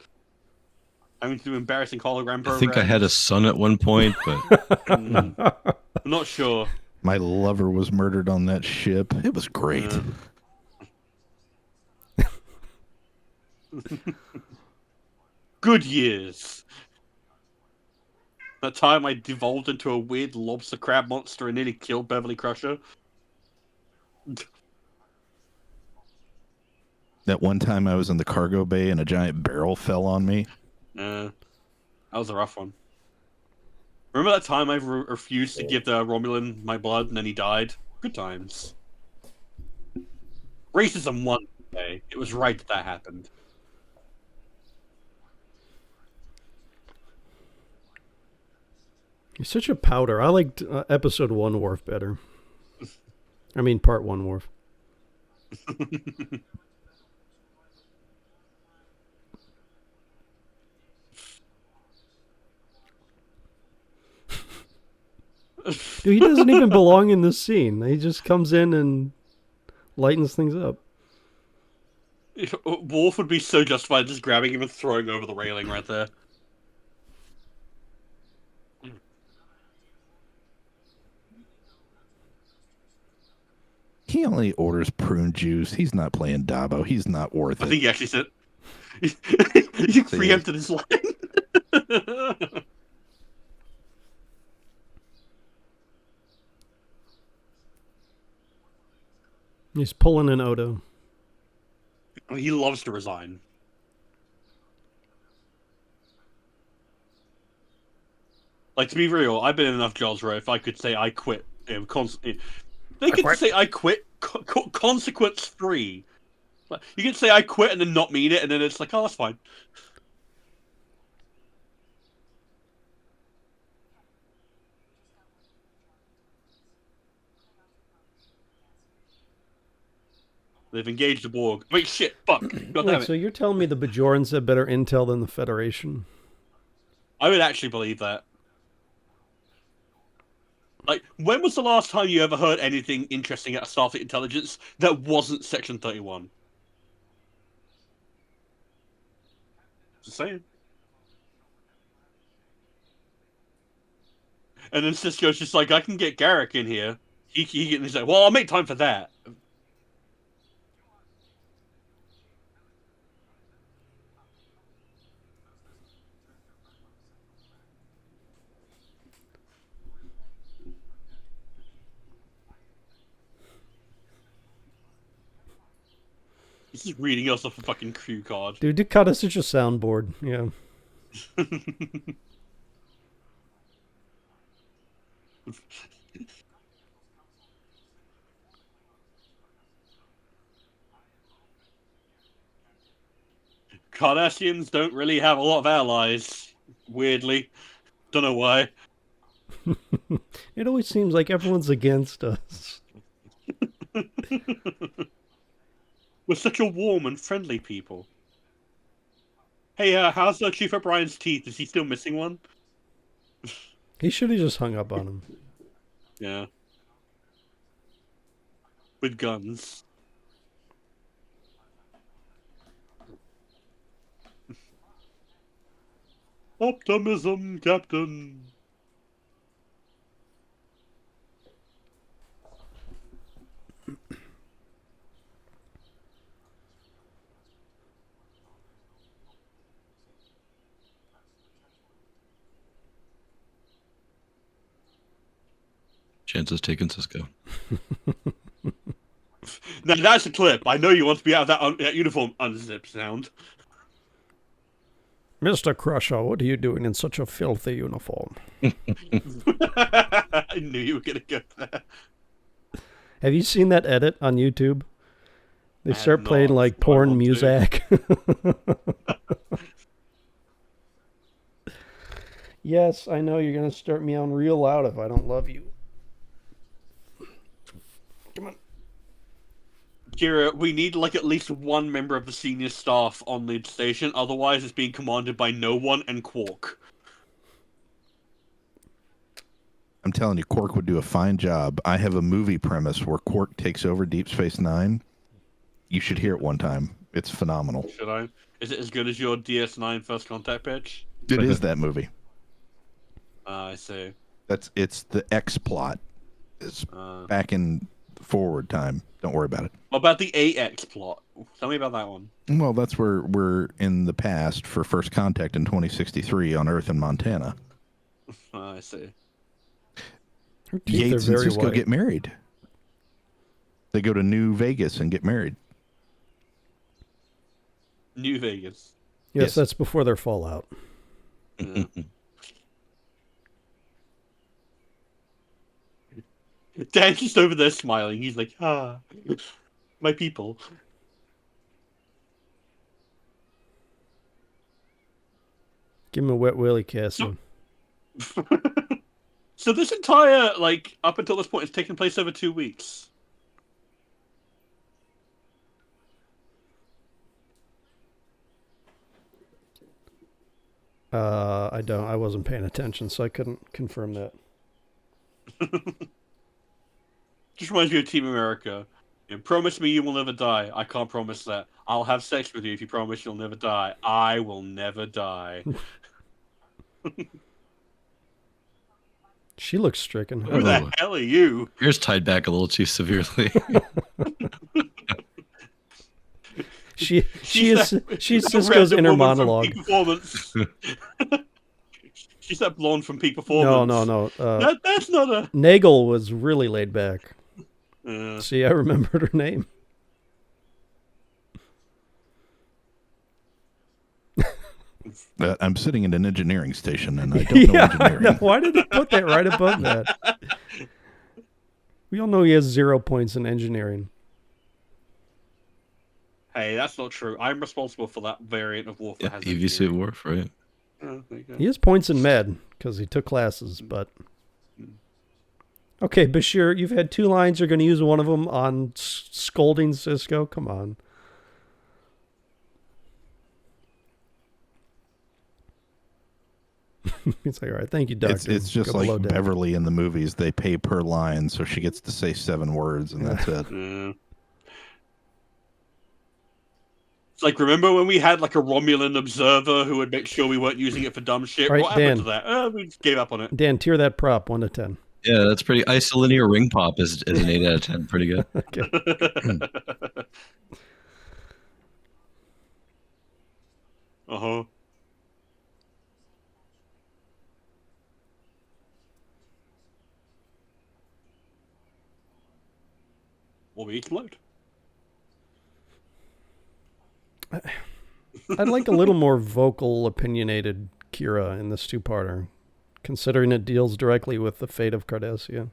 having to do embarrassing hologram programs. I think I had a son at one point, but I'm not sure. My lover was murdered on that ship. It was great. Good years. That time I devolved into a weird lobster crab monster and nearly killed Beverly Crusher. That one time I was in the cargo bay and a giant barrel fell on me. That was a rough one. Remember that time I refused to give the Romulan my blood and then he died? Good times. Racism won today. It was right that happened. You're such a powder. I liked episode 1 Worf better. I mean, part 1 Worf. Dude, he doesn't even belong in this scene. He just comes in and lightens things up. Worf would be so justified just grabbing him and throwing over the railing right there. He only orders prune juice. He's not playing Dabo. He's not worth it. I think he actually said... You preempted his line. He's pulling an Odo. He loves to resign. Like, to be real, I've been in enough jobs where if I could say I quit, they could say I quit consequence free. You can say I quit and then not mean it, and then it's like, oh, that's fine. They've engaged the Borg. Wait, shit, fuck. God damn it. So you're telling me the Bajorans have better intel than the Federation? I would actually believe that. Like, when was the last time you ever heard anything interesting out of Starfleet intelligence that wasn't Section 31? Just saying. And then Cisco's just like, I can get Garrick in here. He's like, well, I'll make time for that. He's just reading us off a fucking cue card. Dude, Ducata's such a soundboard. Yeah. Cardassians don't really have a lot of allies, weirdly. Don't know why. It always seems like everyone's against us. We're such a warm and friendly people. Hey, how's Chief O'Brien's teeth? Is he still missing one? He should have just hung up on him. Yeah. With guns. Optimism, Captain. Chances taken, Cisco. Now that's a clip. I know you want to be out of that uniform unzip sound. Mr. Crusher, what are you doing in such a filthy uniform? I knew you were going to go there. Have you seen that edit on YouTube? They start playing like porn music. Yes, I know you're going to start meowing real loud if I don't love you. Come on. Kira, we need like at least one member of the senior staff on the station, otherwise it's being commanded by no one and Quark. I'm telling you, Quark would do a fine job. I have a movie premise where Quark takes over Deep Space Nine. You should hear it one time. It's phenomenal. Should I? Is it as good as your DS9 First Contact pitch? It is that movie. I see. It's the X plot. It's back in forward time. Don't worry about it. What about the AX plot? Tell me about that one. Well, that's where we're in the past for first contact in 2063 on Earth and Montana. I see. Her teeth are Yates and very Cisco white. get married. They go to New Vegas and get married. New Vegas. Yes, that's before their fallout. Yeah. Dan's just over there smiling. He's like, my people. Give him a wet willy casting. So this entire, like, up until this point, has taken place over 2 weeks. I wasn't paying attention, so I couldn't confirm that. Just reminds me of Team America. You know, promise me you will never die. I can't promise that. I'll have sex with you if you promise you'll never die. I will never die. She looks stricken. Who the hell are you? Yours tied back a little too severely. She's Cisco's inner monologue. She's that blonde from Peak Performance. No. That's not a... Nagel was really laid back. See, I remembered her name. I'm sitting in an engineering station, and I don't know engineering. I know. Why did they put that right above that? We all know he has 0 points in engineering. Hey, that's not true. I'm responsible for that variant of Worf that has EV suit Worf, right? Oh, there you go. He has points in med because he took classes, but... Okay, Bashir, you've had 2 lines. You're going to use one of them on scolding Cisco? Come on. It's like, all right, thank you, Doctor. It's just Go like below deck. Beverly in the movies. They pay per line, so she gets to say 7 words, and that's it. Yeah. It's like, remember when we had like a Romulan observer who would make sure we weren't using it for dumb shit? Right, what happened Dan. to that? We just gave up on it. Dan, tier that prop 1 to 10. Yeah, that's pretty. Isolinear ring pop is an 8 out of 10. Pretty good. Okay. Uh-huh. Will we explode? I'd like a little more vocal, opinionated Kira in this 2-parter, considering it deals directly with the fate of Cardassia.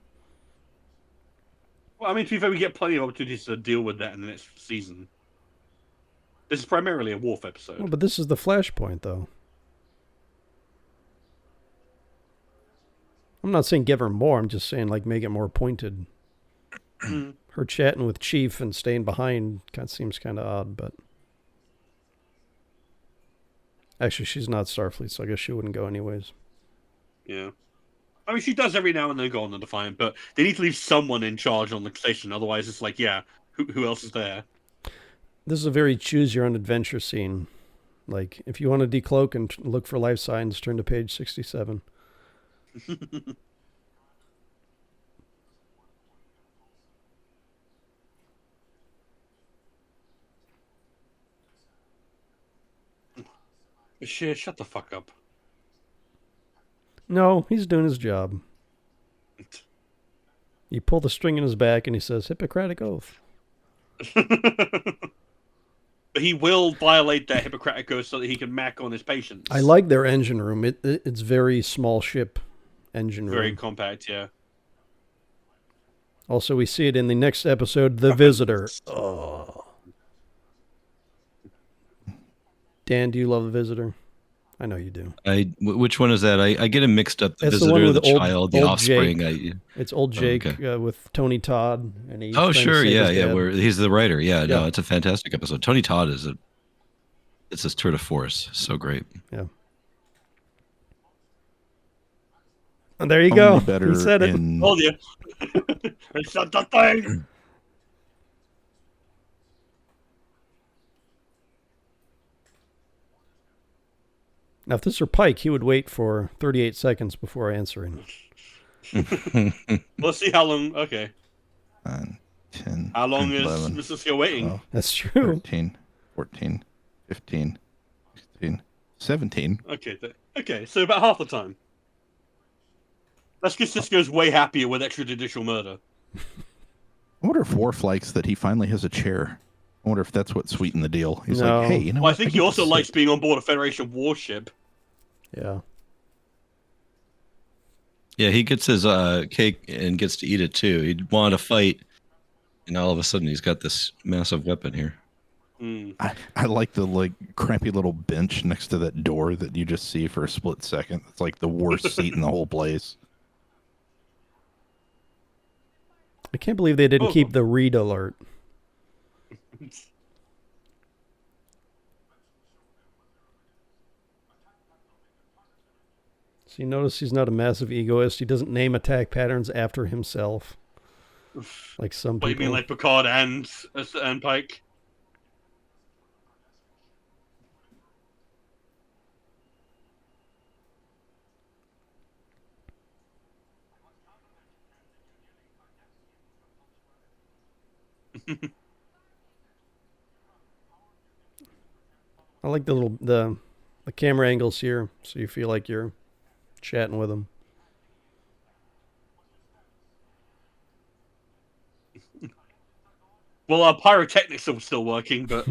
Well, I mean, to be fair, we get plenty of opportunities to deal with that in the next season. This is primarily a Worf episode. Well, but this is the flashpoint, though. I'm not saying give her more. I'm just saying, like, make it more pointed. Her chatting with Chief and staying behind kind of seems kind of odd, but... Actually, she's not Starfleet, so I guess she wouldn't go anyways. Yeah. I mean, she does every now and then go on the Defiant, but they need to leave someone in charge on the station. Otherwise, it's like, yeah, who else is there? This is a very choose-your-own-adventure scene. Like, if you want to decloak and look for life signs, turn to page 67. Shut the fuck up. No, he's doing his job. You pull the string in his back and he says, Hippocratic Oath. But he will violate that Hippocratic Oath so that he can mac on his patients. I like their engine room. It's very small ship engine room. Very compact, yeah. Also, we see it in the next episode, The Visitor. Oh. Dan, do you love The Visitor? I know you do. Which one is that? I get him mixed up. The It's the Visitor, one with the old- Child, the old Offspring. Jake. It's old Jake okay. with Tony Todd. And he's Oh, trying to sure. save Yeah, his yeah. dad. Where he's the writer. Yeah, Yeah. no, it's a fantastic episode. Tony Todd it's his tour de force. So great. Yeah. And there you go. Only better He said it. Told you. Shut the thing. Now, if this were Pike, he would wait for 38 seconds before answering. Let's see how long. Okay. 10, How long 11, is Mr. Skill waiting? 12, That's true. 13, 14, 15, 16, 17. Okay, so about half the time. Let's get Cisco's way happier with extrajudicial murder. I wonder if Worf likes that he finally has a chair. I wonder if that's what sweetened the deal. He's No. like, hey, you know Well, I what? think get he to also sit. likes being on board a Federation warship. Yeah. Yeah, he gets his cake and gets to eat it too. He wanted to fight, and all of a sudden he's got this massive weapon here. I like the crappy little bench next to that door that you just see for a split second. It's like the worst seat in the whole place. I can't believe they didn't Oh. keep the read alert. So you notice he's not a massive egoist. He doesn't name attack patterns after himself. Like some What, people. you mean like Picard and Pike? I like the camera angles here, so you feel like you're chatting with him. Well, our pyrotechnics are still working, but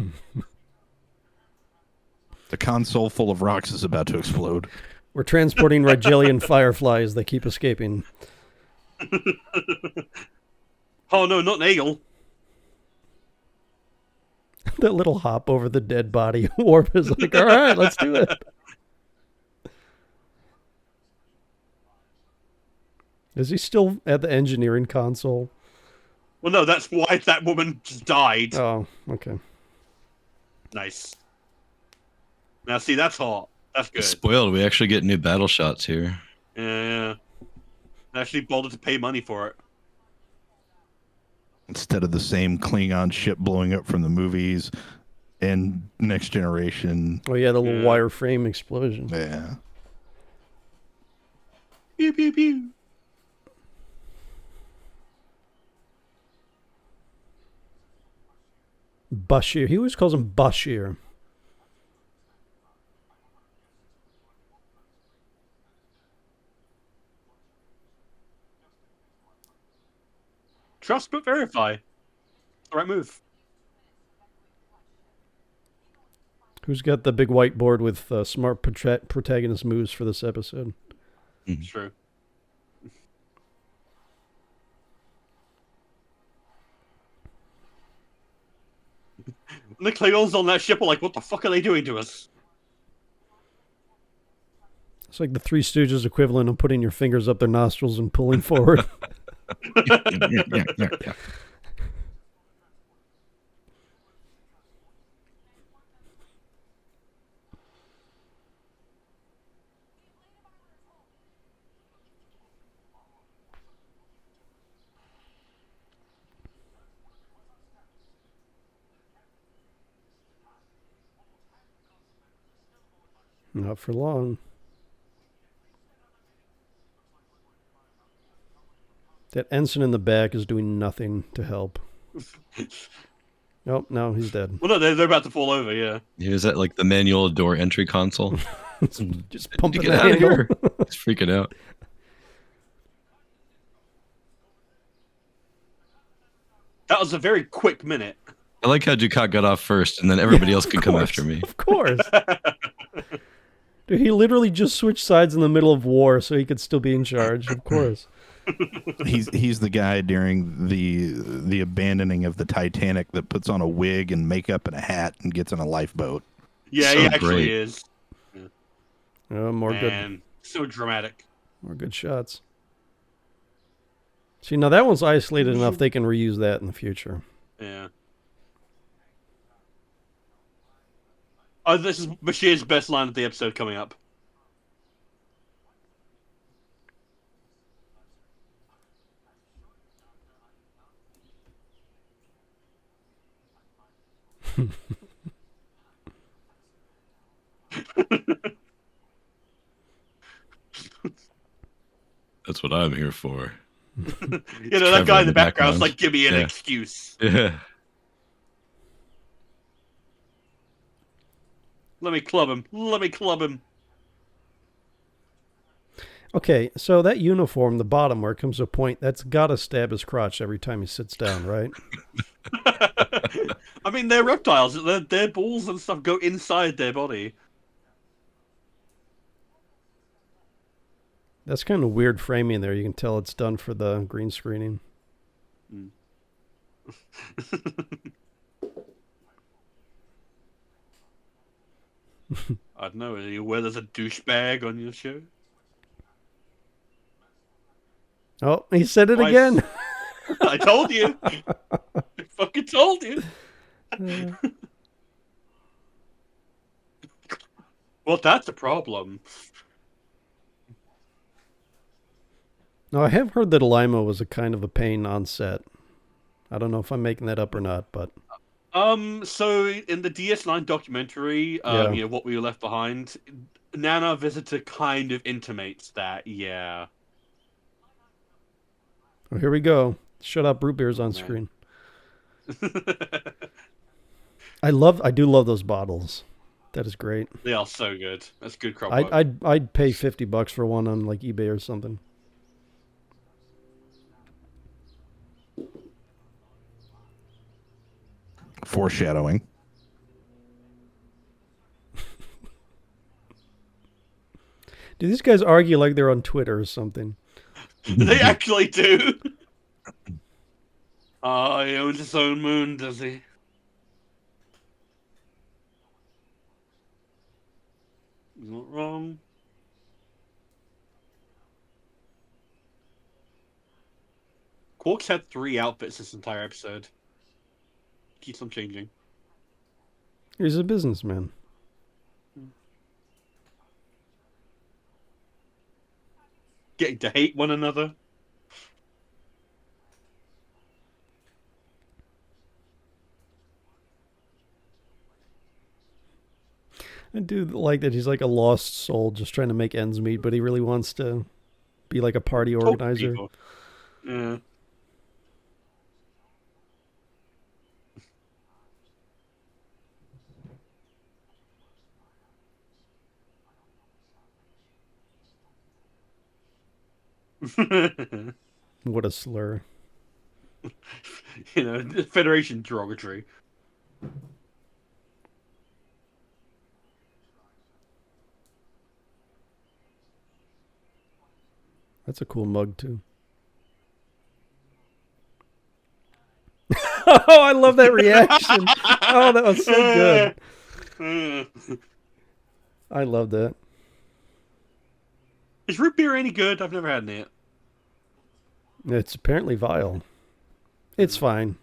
The console full of rocks is about to explode. We're transporting Rigelian fireflies. They keep escaping. oh no, not Nagel. That little hop over the dead body. Warp is like, all right, let's do it. Is he still at the engineering console? Well, no, that's why that woman just died. Oh, okay. Nice. Now, see, that's hot. That's good. Spoiled. We actually get new battle shots here. Yeah. I actually bothered to pay money for it. Instead of the same Klingon ship blowing up from the movies and Next Generation. Oh, yeah, the little wireframe explosion. Yeah. Pew, pew, pew. Bashir. He always calls him Bashir. Trust but verify. The right move. Who's got the big whiteboard with smart protagonist moves for this episode? It's true. The Klingons on that ship are like, what the fuck are they doing to us? It's like the Three Stooges equivalent of putting your fingers up their nostrils and pulling forward. Yeah. Not for long. That ensign in the back is doing nothing to help. Nope, no, he's dead. Well, no, they're about to fall over, yeah. He was at like the manual door entry console. Just pumping Get the out of handle. here. He's freaking out. That was a very quick minute. I like how Ducat got off first, and then everybody else can come course. after me. Of course. Dude, he literally just switched sides in the middle of war so he could still be in charge. Of course. He's the guy during the abandoning of the Titanic that puts on a wig and makeup and a hat and gets in a lifeboat. Yeah, So he actually great. is. Oh, more Man, so dramatic. good shots. See, now that one's isolated enough they can reuse that in the future. Yeah. Oh, this is Bashir's best line of the episode coming up. That's what I'm here for. You know, that guy in the background's like, give me an excuse. Yeah. Let me club him. Let me club him. Okay, so that uniform, the bottom where it comes to a point, that's got to stab his crotch every time he sits down, right? I mean, they're reptiles. Their balls and stuff go inside their body. That's kind of weird framing there. You can tell it's done for the green screening. Mm. I don't know. Are you aware there's a douchebag on your show? Oh, he said it again. I told you. I fucking told you. Well, that's a problem. No, I have heard that Alima was a kind of a pain on set. I don't know if I'm making that up or not, but so in the DS9 documentary, Yeah. you know, What We Were Left Behind, Nana Visitor kind of intimates that, yeah. oh, here we go. Shut up, root beer's on Man. screen. I do love those bottles. That is great. They are so good. That's good crop work. I'd pay $50 for one on like eBay or something. Foreshadowing. Do these guys argue like they're on Twitter or something? They actually do. He owns his own moon, does he? Not wrong. Quark's had 3 outfits this entire episode. Keeps on changing. He's a businessman. Getting to hate one another. I do like that he's like a lost soul just trying to make ends meet, but he really wants to be like a party Talk to organizer. people. Yeah. What a slur. You know, Federation derogatory. That's a cool mug too. Oh, I love that reaction. Oh, that was so good. I love that. Is root beer any good? I've never had any yet. It's apparently vile. It's fine.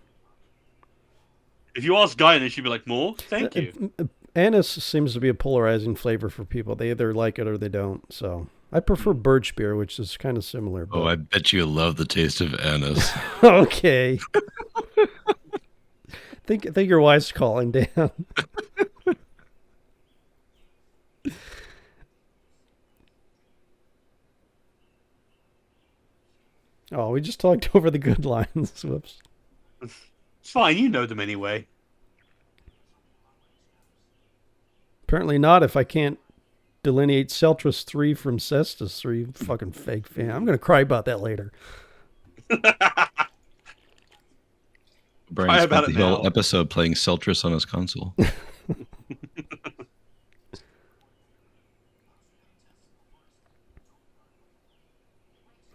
If you ask Guy, they should be like, more? Thank you. Anise seems to be a polarizing flavor for people. They either like it or they don't. So I prefer birch beer, which is kind of similar. But... Oh, I bet you love the taste of anise. Okay. think your wife's calling down. Oh, we just talked over the good lines. Whoops. It's fine, you know them anyway. Apparently not if I can't delineate Celtris 3 from Cestus 3. Fucking fake fan. I'm going to cry about that later. Brian spent the whole episode playing Celtris on his console.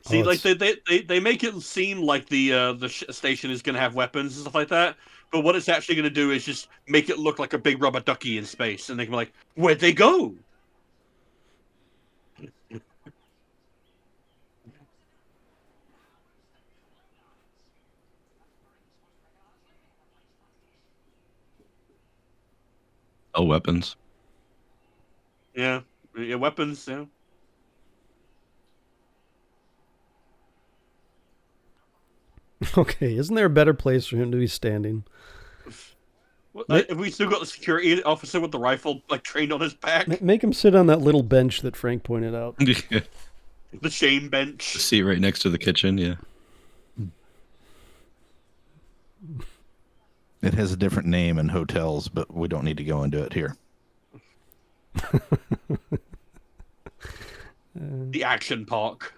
See, like they make it seem like the station is going to have weapons and stuff like that, but what it's actually going to do is just make it look like a big rubber ducky in space, and they can be like, "Where'd they go?" Oh, weapons. Yeah, weapons. Yeah. Okay, isn't there a better place for him to be standing? Have we still got the security officer with the rifle like trained on his back? Make him sit on that little bench that Frank pointed out. The The shame bench. seat right next to the kitchen, yeah. It has a different name in hotels, but we don't need to go into it here. The action park.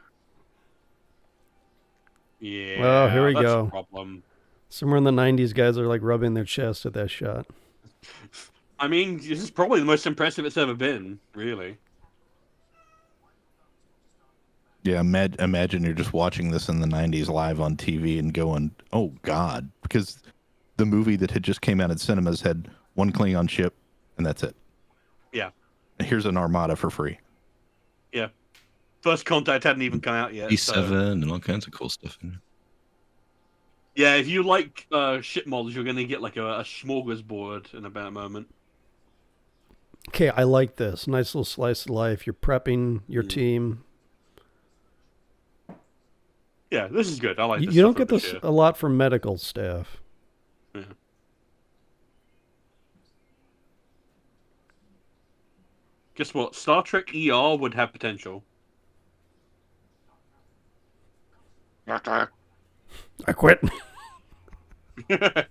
Yeah. Well, here we that's go. A problem. Somewhere in the 90s, guys are like rubbing their chest at that shot. I mean, this is probably the most impressive it's ever been, really. Yeah, imagine you're just watching this in the 90s live on TV and going, oh, God. Because the movie that had just came out in cinemas had one Klingon ship, and that's it. Yeah. And here's an armada for free. Yeah. First Contact hadn't even come out yet. D7 and all kinds of cool stuff in there. Yeah, if you like ship models, you're going to get like a smorgasbord in about a moment. Okay, I like this. Nice little slice of life. You're prepping your team. Yeah, this is good. I like this. You don't get this a lot from medical staff. Yeah. Guess what? Star Trek ER would have potential. I quit. I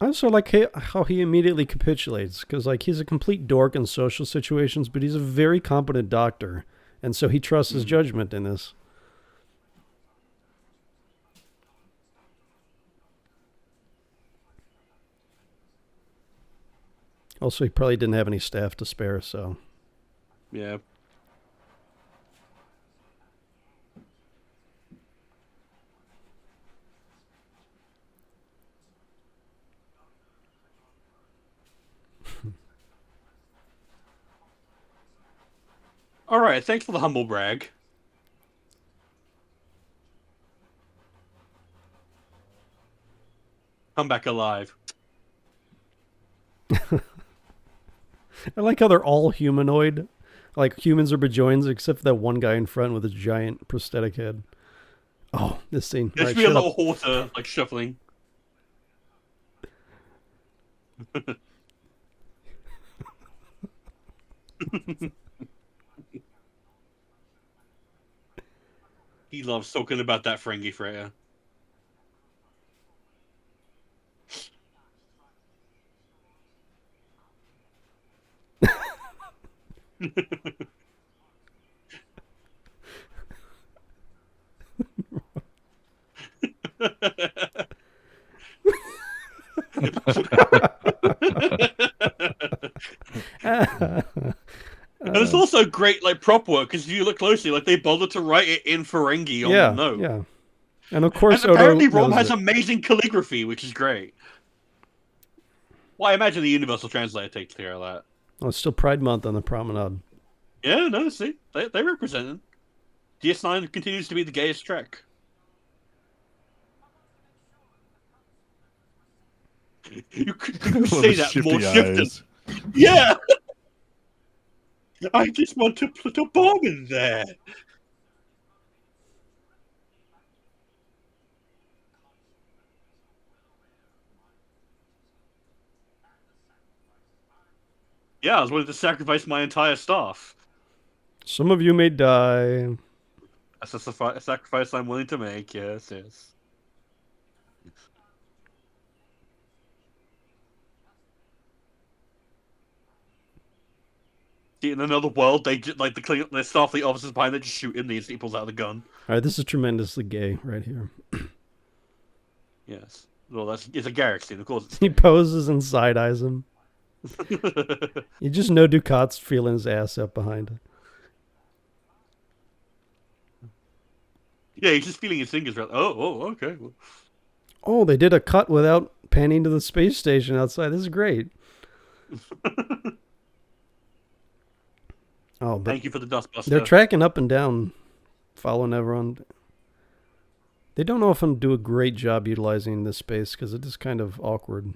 also like how he immediately capitulates, because like he's a complete dork in social situations, but he's a very competent doctor, and so he trusts his judgment in this. Also, he probably didn't have any staff to spare, so. Yeah. All right, thanks for the humble brag. Come back alive. I like how they're all humanoid. Like humans or Bajorans, except for that one guy in front with a giant prosthetic head. Oh, this scene. There should be a little halter, like shuffling. He loves talking about that Ferengi freighter. And it's also great, like, prop work, because if you look closely, like, they bothered to write it in Ferengi on the note. Yeah. And of course, and apparently Rom has amazing calligraphy, which is great. Well, I imagine the Universal Translator takes care of that. Oh, it's still Pride Month on the promenade. Yeah, no, see, they represent it. DS9 continues to be the gayest Trek. You could say that more shifted. Yeah! I just want to put a bomb in there. Yeah, I was willing to sacrifice my entire staff. Some of you may die. That's a sacrifice I'm willing to make, yes. In another world, they just, like the Starfleet officers behind them just shoot him. He pulls out the gun. All right, this is tremendously gay right here. Yes. Well, it's a Garrick scene, of course. He poses and side eyes him. You just know Ducat's feeling his ass up behind him. Yeah, he's just feeling his fingers. Oh, okay. Oh, they did a cut without panning to the space station outside. This is great. Oh, but thank you for the dustbuster. They're tracking up and down, following everyone. They don't know if I'm do a great job utilizing this space because it is kind of awkward.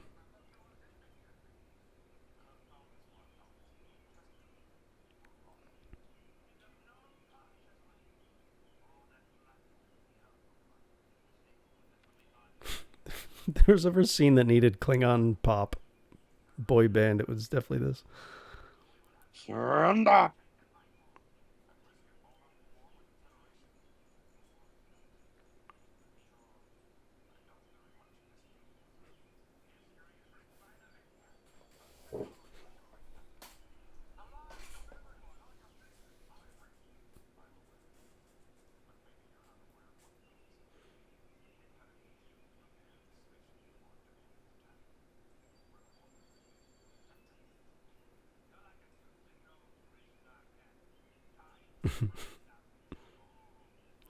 If there's ever a scene that needed Klingon pop boy band, it was definitely this. Surrender.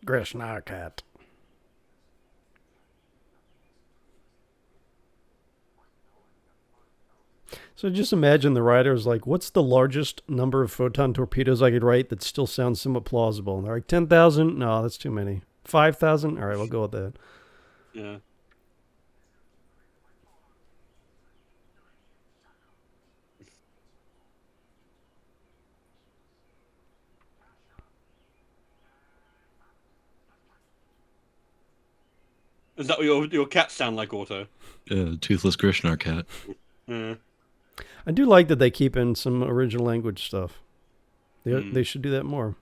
Grishnakat. So just imagine the writer's like, what's the largest number of photon torpedoes I could write that still sounds somewhat plausible? And they're like, 10,000? No, that's too many. 5,000? All right, we'll go with that. Yeah. Is that what your cats sound like, Otto? Toothless Grishnar cat. Yeah. I do like that they keep in some original language stuff. They should do that more.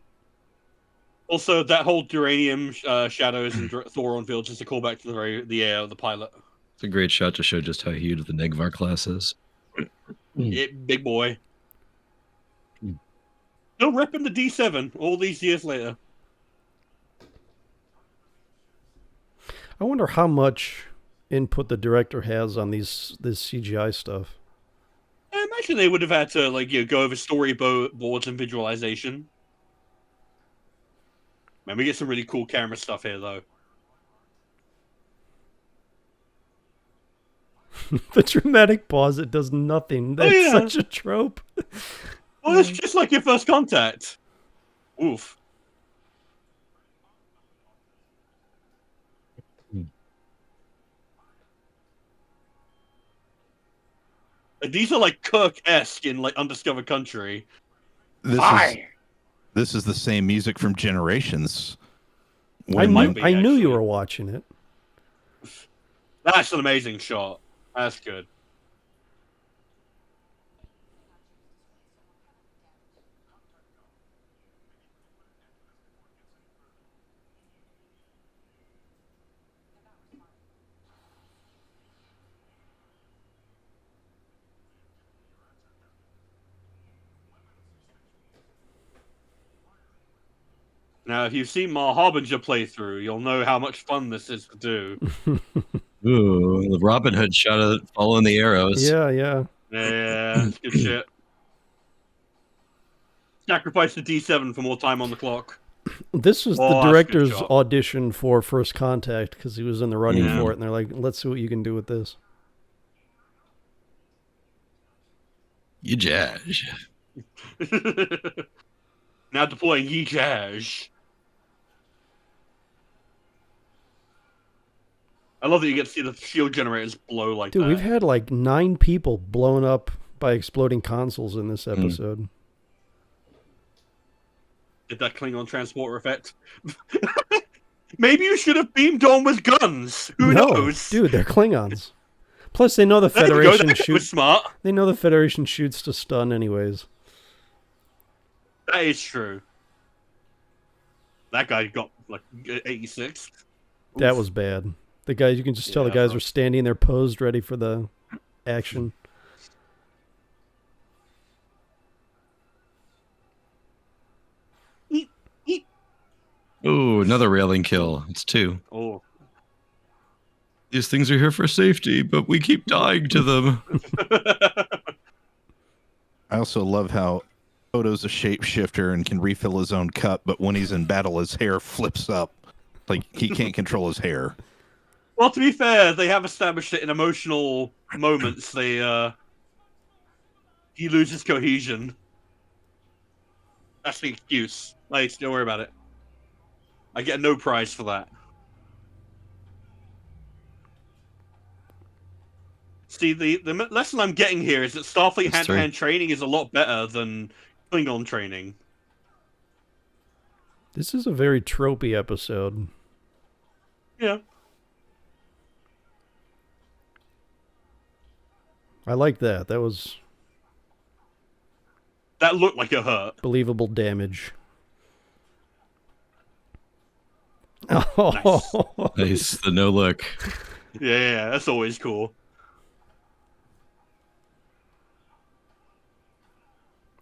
Also, that whole Duranium shadows and Thoron field just a callback to the air of the pilot. It's a great shot to show just how huge the Negvar class is. Big boy. Still repping the D7 all these years later. I wonder how much input the director has on this CGI stuff. I imagine they would have had to go over storyboards and visualization. Man, we get some really cool camera stuff here, though. The dramatic pause, it does nothing. That's such a trope. Well, it's just like your first contact. Oof. These are like Kirk-esque in Undiscovered Country. This is the same music from Generations. I knew you were watching it. That's an amazing shot. That's good. Now, if you've seen my Harbinger playthrough, you'll know how much fun this is to do. Ooh, the Robin Hood shot of following the arrows. Yeah. Yeah, it's good shit. Sacrifice the D7 for more time on the clock. This was the director's audition for First Contact because he was in the running for it, and they're like, let's see what you can do with this. You jazz. Now deploying Yi Jazz. I love that you get to see the shield generators blow like that. Dude, we've had 9 people blown up by exploding consoles in this episode. Did that Klingon transporter effect? Maybe you should have beamed on with guns. Who knows? Dude, they're Klingons. Plus, they know the Federation shoots. Smart. They know the Federation shoots to stun, anyways. That is true. That guy got 86. Oof. That was bad. The guys, you can just tell the guys are standing there posed, ready for the action. Ooh, another railing kill. It's 2. Oh. These things are here for safety, but we keep dying to them. I also love how Odo's a shapeshifter and can refill his own cup, but when he's in battle, his hair flips up. Like, he can't control his hair. Well, to be fair, they have established that in emotional moments, he loses cohesion. That's the excuse. Don't worry about it. I get no prize for that. See, the lesson I'm getting here is that Starfleet hand-to-hand training is a lot better than Klingon training. This is a very tropey episode. Yeah. I like that. That was... That looked like it hurt. Believable damage. Nice. Oh, Nice. The no look. Yeah, that's always cool.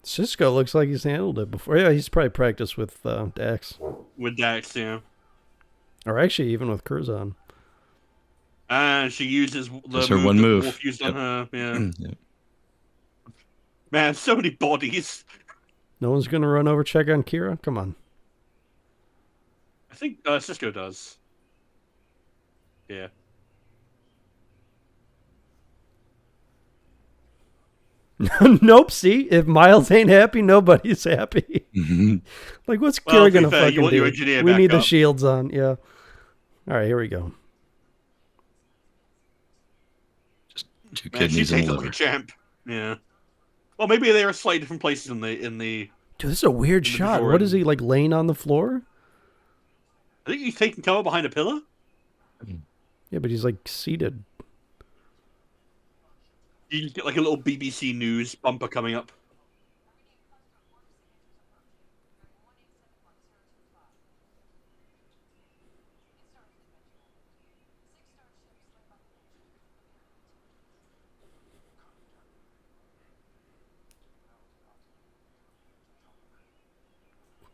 Cisco looks like he's handled it before. Yeah, he's probably practiced with Dax. With Dax, yeah. Or actually, even with Curzon. And she uses the That's her move one that move. Worf used Yep. on her. Yeah. Yep. Man, so many bodies. No one's going to run over check on Kira? Come on. I think Cisco does. Yeah. Nope, see? If Miles ain't happy, nobody's happy. Like, what's Well, Kira to be going to fair, you fucking want your do? engineer We back need the up. shields on, yeah. All right, here we go. Just two Man, she kidneys and takes a it like a liver. champ. Yeah. Well, maybe they are slightly different places in the. Dude, this is a weird In the shot. before What is and- he, like, laying on the floor? I think he's taking cover behind a pillar. Yeah, but he's, like, seated. You just get like a little BBC News bumper coming up.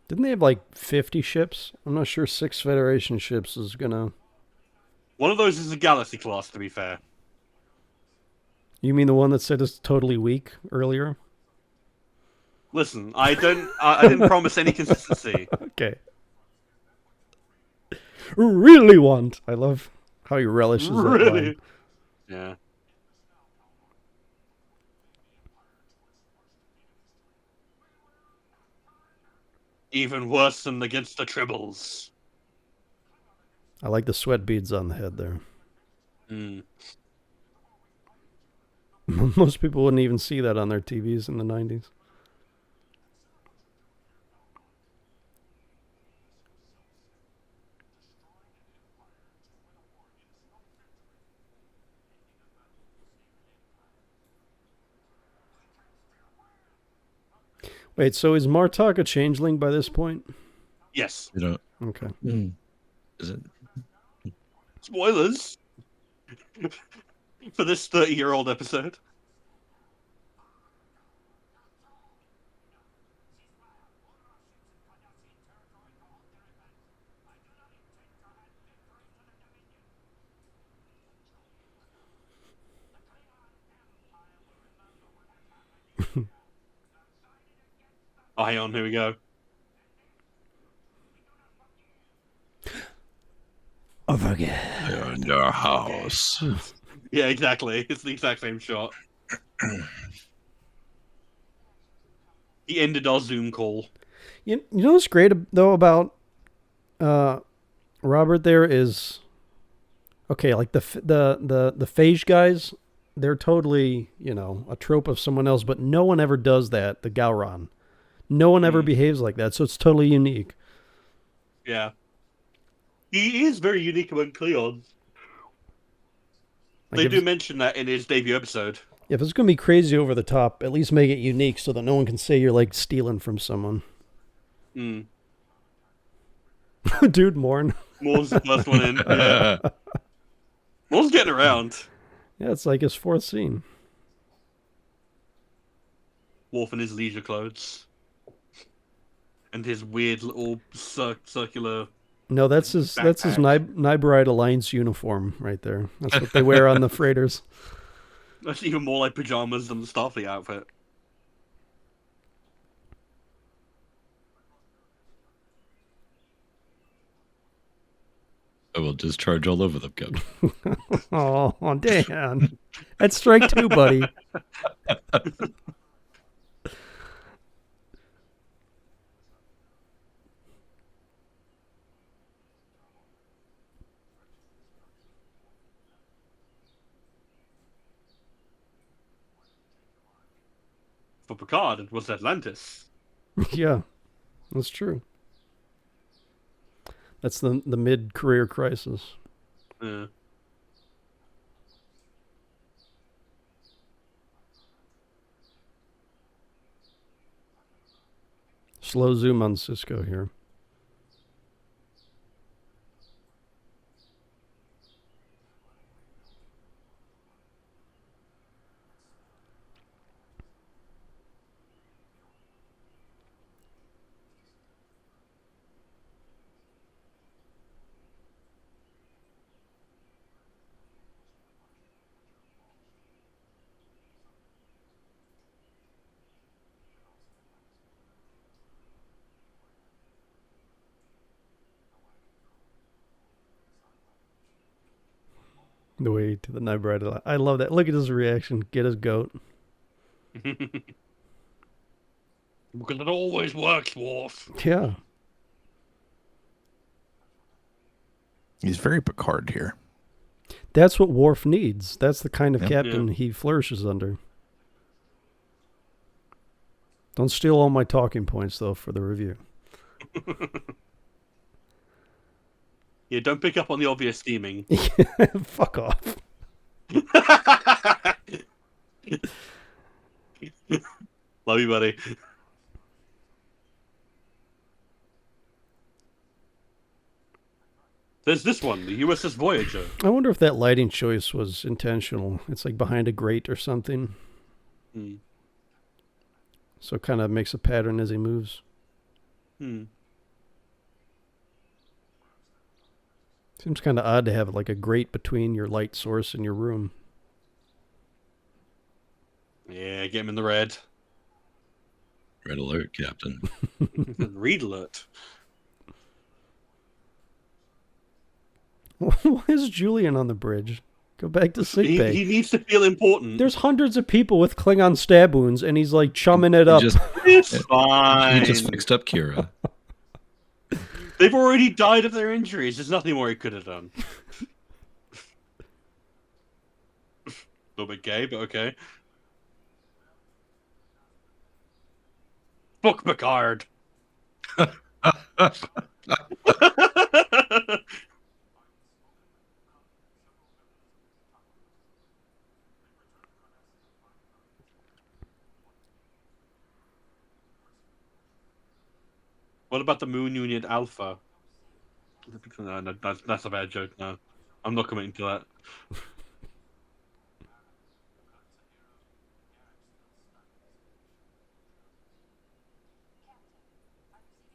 Didn't they have, like, 50 ships? I'm not sure 6 Federation ships is going to... One of those is a Galaxy class, to be fair. You mean the one that said it's totally weak earlier? Listen, I didn't promise any consistency. Okay. Really want. I love how he relishes that line. Really? Yeah. Even worse than against the Tribbles. I like the sweat beads on the head there. Mm. Most people wouldn't even see that on their TVs in the 90s. Wait, so is Martok a changeling by this point? Yes. You know, Okay. is it? Spoilers for this 30-year-old episode. Ion, here we go. Oh, forget. In your house. Yeah, exactly. It's the exact same shot. He ended our Zoom call. You know what's great, though, about Robert there is... Okay, like the phage guys, they're totally, a trope of someone else, but no one ever does that, the Gowron. No one ever behaves like that, so it's totally unique. Yeah. He is very unique among Cleons. Like They if do mention that in his debut episode. If it's going to be crazy over the top, at least make it unique so that no one can say you're, like, stealing from someone. Mm. Dude, Morn. Moore's the first one in. Yeah. Moore's getting around. Yeah, it's like his 4th scene. Worf in his leisure clothes. And his weird little circular... No, that's his Nybride Alliance uniform right there. That's what they wear on the freighters. That's even more like pajamas than the Starfleet outfit. I will discharge all over them, Captain. Oh, Dan. That's strike 2, buddy. For Picard, it was Atlantis. Yeah, that's true. That's the mid-career crisis. Yeah. slow zoom on Cisco here. The way to the Night Rider. I love that. Look at his reaction. Get his goat. Because it always works, Worf. Yeah. He's very Picard here. That's what Worf needs. That's the kind of Yeah. captain he flourishes under. Don't steal all my talking points, though, for the review. Yeah, don't pick up on the obvious theming. Fuck off. Love you, buddy. There's this one, the USS Voyager. I wonder if that lighting choice was intentional. It's like behind a grate or something. Hmm. So it kind of makes a pattern as he moves. Seems kind of odd to have like a grate between your light source and your room. Yeah, get him in the red. Red alert, Captain. Read alert. Why is Julian on the bridge? Go back to sickbay. He needs to feel important. There's hundreds of people with Klingon stab wounds, and he's like chumming it up. It's fine. He just fixed up Kira. They've already died of their injuries. There's nothing more he could have done. A little bit gay, but okay. Book Picard. What about the Moon Union Alpha? No, that's a bad joke. No, I'm not committing to that.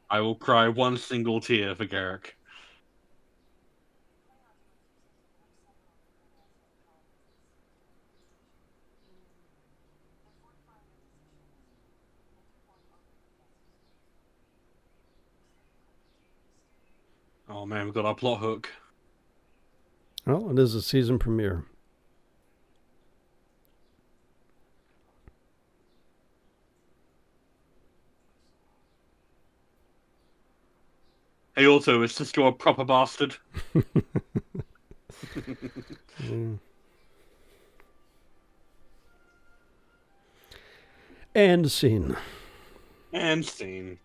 I will cry one single tear for Garrick. Oh man, we've got our plot hook. Oh, it is a season premiere. Hey, also, is Cisco a proper bastard? And scene. And scene.